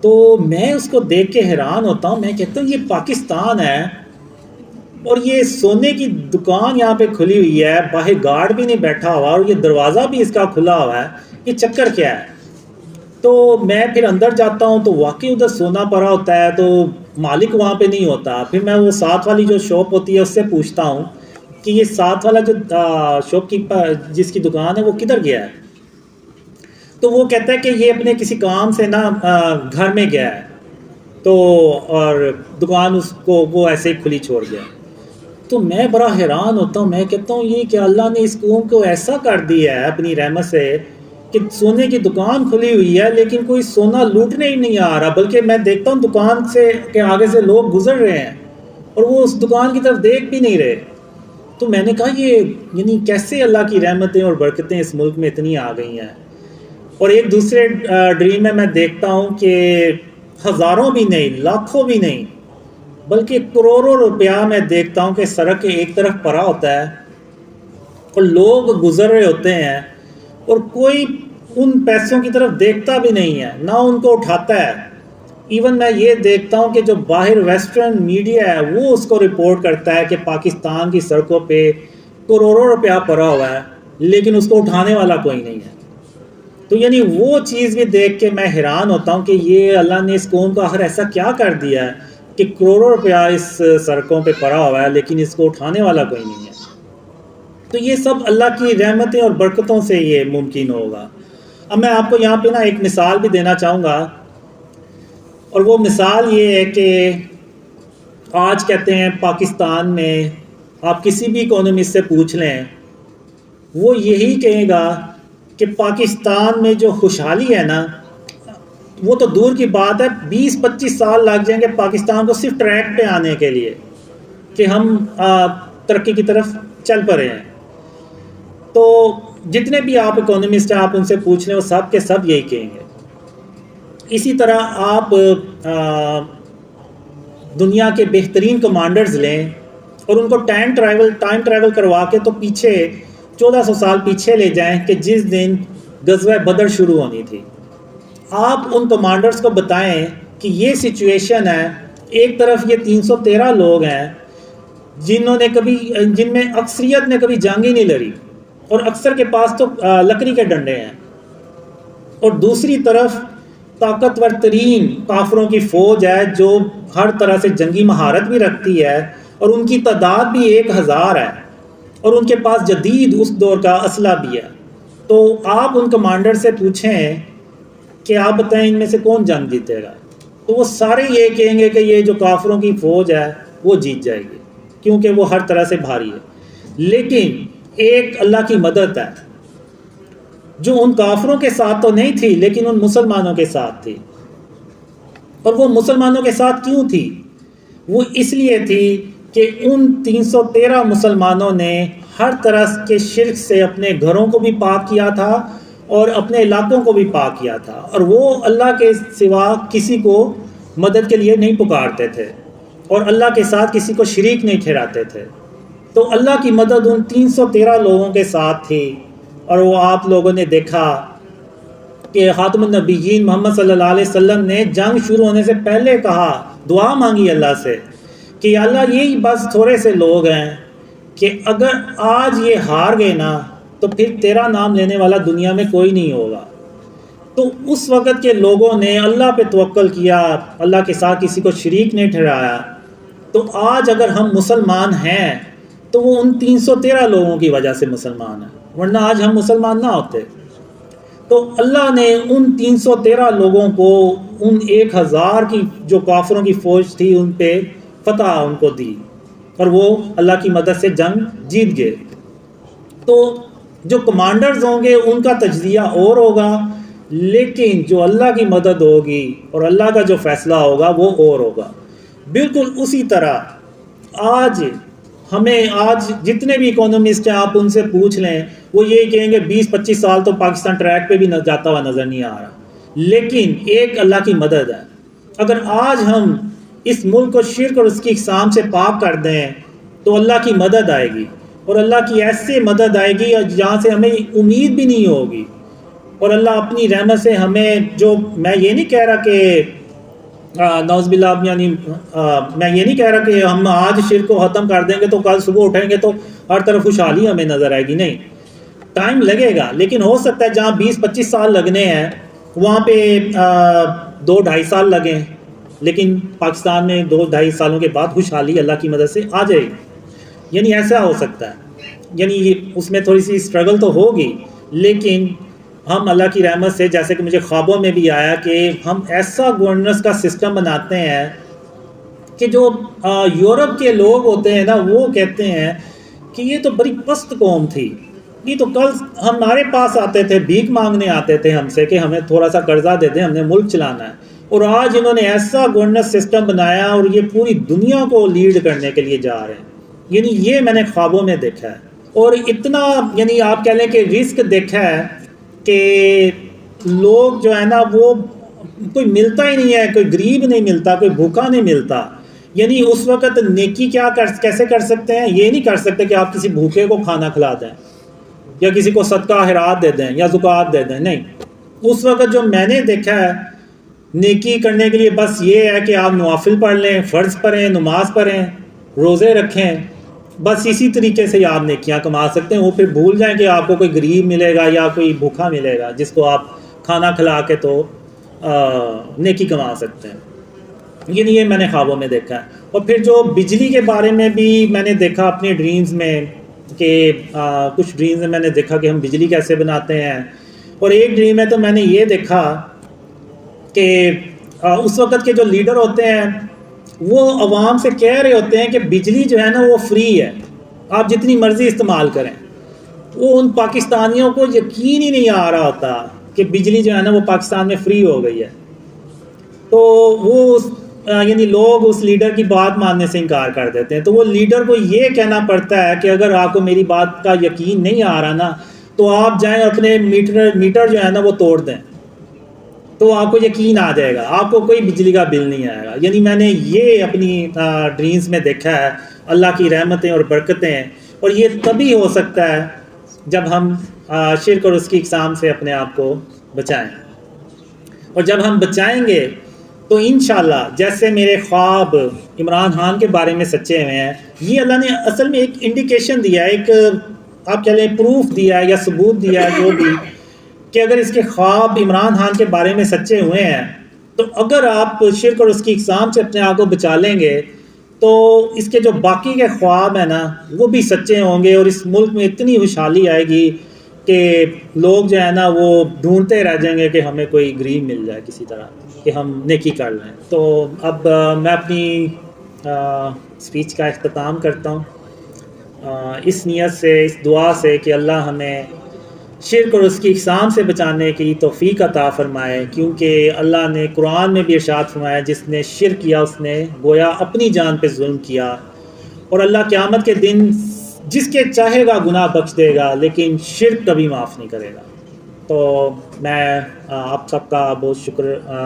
تو میں اس کو دیکھ کے حیران ہوتا ہوں، میں کہتا ہوں یہ پاکستان ہے اور یہ سونے کی دکان یہاں پہ کھلی ہوئی ہے، باہر گارڈ بھی نہیں بیٹھا ہوا اور یہ دروازہ بھی اس کا کھلا ہوا ہے، یہ چکر کیا ہے؟ تو میں پھر اندر جاتا ہوں تو واقعی ادھر سونا پڑا ہوتا ہے، تو مالک وہاں پہ نہیں ہوتا۔ پھر میں وہ ساتھ والی جو شاپ ہوتی ہے اس سے پوچھتا ہوں کہ یہ ساتھ والا جو شاپ کیپر جس کی دکان ہے وہ کدھر گیا ہے؟ تو وہ کہتا ہے کہ یہ اپنے کسی کام سے گھر میں گیا ہے۔ تو اور دکان اس کو وہ ایسے ہی کھلی چھوڑ گیا. تو میں بڑا حیران ہوتا ہوں، میں کہتا ہوں یہ کہ اللہ نے اس قوم کو ایسا کر دیا ہے اپنی رحمت سے کہ سونے کی دکان کھلی ہوئی ہے لیکن کوئی سونا لوٹنے ہی نہیں آ رہا، بلکہ میں دیکھتا ہوں دکان سے کے آگے سے لوگ گزر رہے ہیں اور وہ اس دکان کی طرف دیکھ بھی نہیں رہے. تو میں نے کہا یہ یعنی کیسے اللہ کی رحمتیں اور برکتیں اس ملک میں اتنی آ گئی ہیں. اور ایک دوسرے ڈریم میں دیکھتا ہوں کہ ہزاروں بھی نہیں، لاکھوں بھی نہیں، بلکہ کروڑوں روپیہ میں دیکھتا ہوں کہ سڑک کے ایک طرف پڑا ہوتا ہے اور لوگ گزر رہے ہوتے ہیں اور کوئی ان پیسوں کی طرف دیکھتا بھی نہیں ہے، نہ ان کو اٹھاتا ہے. ایون میں یہ دیکھتا ہوں کہ جو باہر ویسٹرن میڈیا ہے وہ اس کو رپورٹ کرتا ہے کہ پاکستان کی سڑکوں پہ کروڑوں روپیہ پڑا ہوا ہے لیکن اس کو اٹھانے والا کوئی نہیں ہے. تو یعنی وہ چیز بھی دیکھ کے میں حیران ہوتا ہوں کہ یہ اللہ نے اس قوم کا آخر ایسا کیا کر دیا ہے کہ کروڑوں روپیہ اس سڑکوں پہ پڑا ہوا ہے لیکن اس کو اٹھانے والا کوئی نہیں ہے. تو یہ سب اللہ کی رحمتیں اور برکتوں سے یہ ممکن ہوگا. اب میں آپ کو یہاں پہ نا ایک مثال بھی دینا چاہوں گا، اور وہ مثال یہ ہے کہ آج کہتے ہیں پاکستان میں آپ کسی بھی اکانومسٹ سے پوچھ لیں، وہ یہی کہے گا کہ پاکستان میں جو خوشحالی ہے نا وہ تو دور کی بات ہے، 20-25 سال لگ جائیں گے پاکستان کو صرف ٹریک پہ آنے کے لیے کہ ہم ترقی کی طرف چل پڑے ہیں. تو جتنے بھی آپ اکانومسٹ ہیں آپ ان سے پوچھ لیں، وہ سب کے سب یہی کہیں گے. اسی طرح آپ دنیا کے بہترین کمانڈرز لیں اور ان کو ٹائم ٹریول کروا کے تو پیچھے 1400 سال پیچھے لے جائیں کہ جس دن غزوہ بدر شروع ہونی تھی. آپ ان کمانڈرز کو بتائیں کہ یہ سچویشن ہے، ایک طرف یہ 313 لوگ ہیں جن میں اکثریت نے کبھی جنگ ہی نہیں لڑی اور اکثر کے پاس تو لکڑی کے ڈنڈے ہیں، اور دوسری طرف طاقتور ترین کافروں کی فوج ہے جو ہر طرح سے جنگی مہارت بھی رکھتی ہے اور ان کی تعداد بھی 1000 ہے اور ان کے پاس جدید اس دور کا اسلحہ بھی ہے. تو آپ ان کمانڈر سے پوچھیں کہ آپ بتائیں ان میں سے کون جنگ جیتے گا، تو وہ سارے یہ کہیں گے کہ یہ جو کافروں کی فوج ہے وہ جیت جائے گی کیونکہ وہ ہر طرح سے بھاری ہے. لیکن ایک اللہ کی مدد ہے جو ان کافروں کے ساتھ تو نہیں تھی لیکن ان مسلمانوں کے ساتھ تھی. اور وہ مسلمانوں کے ساتھ کیوں تھی؟ وہ اس لیے تھی کہ ان 313 مسلمانوں نے ہر طرح کے شرک سے اپنے گھروں کو بھی پاک کیا تھا اور اپنے علاقوں کو بھی پاک کیا تھا، اور وہ اللہ کے سوا کسی کو مدد کے لیے نہیں پکارتے تھے اور اللہ کے ساتھ کسی کو شریک نہیں ٹھہراتے تھے. تو اللہ کی مدد ان 313 لوگوں کے ساتھ تھی. اور وہ آپ لوگوں نے دیکھا کہ خاتم النبیین محمد صلی اللہ علیہ وسلم نے جنگ شروع ہونے سے پہلے کہا، دعا مانگی اللہ سے کہ اللہ یہی بس تھوڑے سے لوگ ہیں کہ اگر آج یہ ہار گئے نا تو پھر تیرا نام لینے والا دنیا میں کوئی نہیں ہوگا. تو اس وقت کے لوگوں نے اللہ پہ توکل کیا، اللہ کے ساتھ کسی کو شریک نہیں ٹھہرایا. تو آج اگر ہم مسلمان ہیں تو وہ ان 313 لوگوں کی وجہ سے مسلمان ہیں، ورنہ آج ہم مسلمان نہ ہوتے. تو اللہ نے ان 313 لوگوں کو ان 1000 کی جو کافروں کی فوج تھی ان پہ فتح ان کو دی اور وہ اللہ کی مدد سے جنگ جیت گئے. تو جو کمانڈرز ہوں گے ان کا تجزیہ اور ہوگا، لیکن جو اللہ کی مدد ہوگی اور اللہ کا جو فیصلہ ہوگا وہ اور ہوگا. بالکل اسی طرح آج جتنے بھی اکانومسٹ ہیں آپ ان سے پوچھ لیں، وہ یہی کہیں گے 20-25 سال تو پاکستان ٹریک پہ بھی جاتا ہوا نظر نہیں آ رہا. لیکن ایک اللہ کی مدد ہے. اگر آج ہم اس ملک کو شرک اور اس کی اقسام سے پاک کر دیں تو اللہ کی مدد آئے گی، اور اللہ کی ایسے مدد آئے گی جہاں سے ہمیں امید بھی نہیں ہوگی. اور اللہ اپنی رحمت سے ہمیں میں یہ نہیں کہہ رہا کہ نعوذ باللہ، یعنی میں یہ نہیں کہہ رہا کہ ہم آج شرک کو ختم کر دیں گے تو کل صبح اٹھیں گے تو ہر طرف خوشحالی ہمیں نظر آئے گی. نہیں، ٹائم لگے گا، لیکن ہو سکتا ہے جہاں 20-25 سال لگنے ہیں وہاں پہ 2-2.5 سال لگیں، لیکن پاکستان میں 2-2.5 سالوں کے بعد خوشحالی اللہ کی مدد سے آ جائے گی. یعنی ایسا ہو سکتا ہے، یعنی اس میں تھوڑی سی اسٹرگل تو ہوگی، لیکن ہم اللہ کی رحمت سے، جیسے کہ مجھے خوابوں میں بھی آیا کہ ہم ایسا گورننس کا سسٹم بناتے ہیں کہ جو یورپ کے لوگ ہوتے ہیں نا، وہ کہتے ہیں کہ یہ تو بڑی پست قوم تھی، یہ تو کل ہمارے پاس آتے تھے، بھیک مانگنے آتے تھے ہم سے کہ ہمیں تھوڑا سا قرضہ دے دیں، ہم نے ملک چلانا ہے، اور آج انہوں نے ایسا گورننس سسٹم بنایا اور یہ پوری دنیا کو لیڈ کرنے کے لیے جا رہے ہیں۔ یعنی یہ میں نے خوابوں میں دیکھا ہے، اور اتنا یعنی آپ کہہ لیں کہ رسک دیکھا ہے کہ لوگ جو ہے نا وہ کوئی ملتا ہی نہیں ہے، کوئی غریب نہیں ملتا، کوئی بھوکا نہیں ملتا۔ یعنی اس وقت نیکی کیسے کر سکتے ہیں؟ یہ نہیں کر سکتے کہ آپ کسی بھوکے کو کھانا کھلا دیں یا کسی کو صدقہ خیرات دے دیں یا زکوٰۃ دے دیں، نہیں۔ اس وقت جو میں نے دیکھا ہے نیکی کرنے کے لیے بس یہ ہے کہ آپ نوافل پڑھ لیں، فرض پڑھیں، نماز پڑھیں، روزے رکھیں، بس اسی طریقے سے آپ نیکیاں کما سکتے ہیں۔ وہ پھر بھول جائیں کہ آپ کو کوئی غریب ملے گا یا کوئی بھوکا ملے گا جس کو آپ کھانا کھلا کے تو نیکی کما سکتے ہیں۔ یہ میں نے خوابوں میں دیکھا ہے۔ اور پھر جو بجلی کے بارے میں بھی میں نے دیکھا اپنے ڈریمز میں کہ کچھ ڈریمز میں میں نے دیکھا کہ ہم بجلی کیسے بناتے ہیں، اور ایک ڈریم میں تو میں نے یہ دیکھا کہ اس وقت کے جو لیڈر ہوتے ہیں وہ عوام سے کہہ رہے ہوتے ہیں کہ بجلی جو ہے نا وہ فری ہے، آپ جتنی مرضی استعمال کریں۔ وہ ان پاکستانیوں کو یقین ہی نہیں آ رہا ہوتا کہ بجلی جو ہے نا وہ پاکستان میں فری ہو گئی ہے، تو وہ یعنی لوگ اس لیڈر کی بات ماننے سے انکار کر دیتے ہیں۔ تو وہ لیڈر کو یہ کہنا پڑتا ہے کہ اگر آپ کو میری بات کا یقین نہیں آ رہا نا تو آپ جائیں اپنے میٹر جو ہے نا وہ توڑ دیں، تو آپ کو یقین آ جائے گا، آپ کو کوئی بجلی کا بل نہیں آئے گا۔ یعنی میں نے یہ اپنی ڈریمز میں دیکھا ہے، اللہ کی رحمتیں اور برکتیں، اور یہ تبھی ہو سکتا ہے جب ہم شرک اور اس کی اقسام سے اپنے آپ کو بچائیں، اور جب ہم بچائیں گے تو انشاءاللہ جیسے میرے خواب عمران خان کے بارے میں سچے ہوئے ہیں، یہ اللہ نے اصل میں ایک انڈیکیشن دیا ہے، ایک آپ کہہ لیں پروف دیا ہے یا ثبوت دیا ہے جو بھی، کہ اگر اس کے خواب عمران خان کے بارے میں سچے ہوئے ہیں تو اگر آپ شرک اور اس کی اقسام سے اپنے آپ کو بچا لیں گے تو اس کے جو باقی کے خواب ہیں نا وہ بھی سچے ہوں گے، اور اس ملک میں اتنی خوشحالی آئے گی کہ لوگ جو ہے نا وہ ڈھونڈتے رہ جائیں گے کہ ہمیں کوئی غریب مل جائے کسی طرح کہ ہم نیکی کر لیں۔ تو اب میں اپنی اسپیچ کا اختتام کرتا ہوں اس نیت سے، اس دعا سے کہ اللہ ہمیں شرک اور اس کی اقسام سے بچانے کی توفیق عطا فرمائے، کیونکہ اللہ نے قرآن میں بھی ارشاد فرمایا جس نے شرک کیا اس نے گویا اپنی جان پہ ظلم کیا، اور اللہ قیامت کے دن جس کے چاہے گا گناہ بخش دے گا لیکن شرک کبھی معاف نہیں کرے گا۔ تو میں آپ سب کا بہت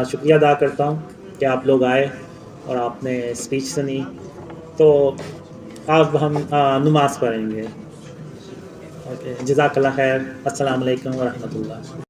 شکریہ ادا کرتا ہوں کہ آپ لوگ آئے اور آپ نے اسپیچ سنی۔ تو اب ہم نماز پڑھیں گے۔ جزاک اللہ خیر۔ السلام علیکم ورحمۃ اللہ۔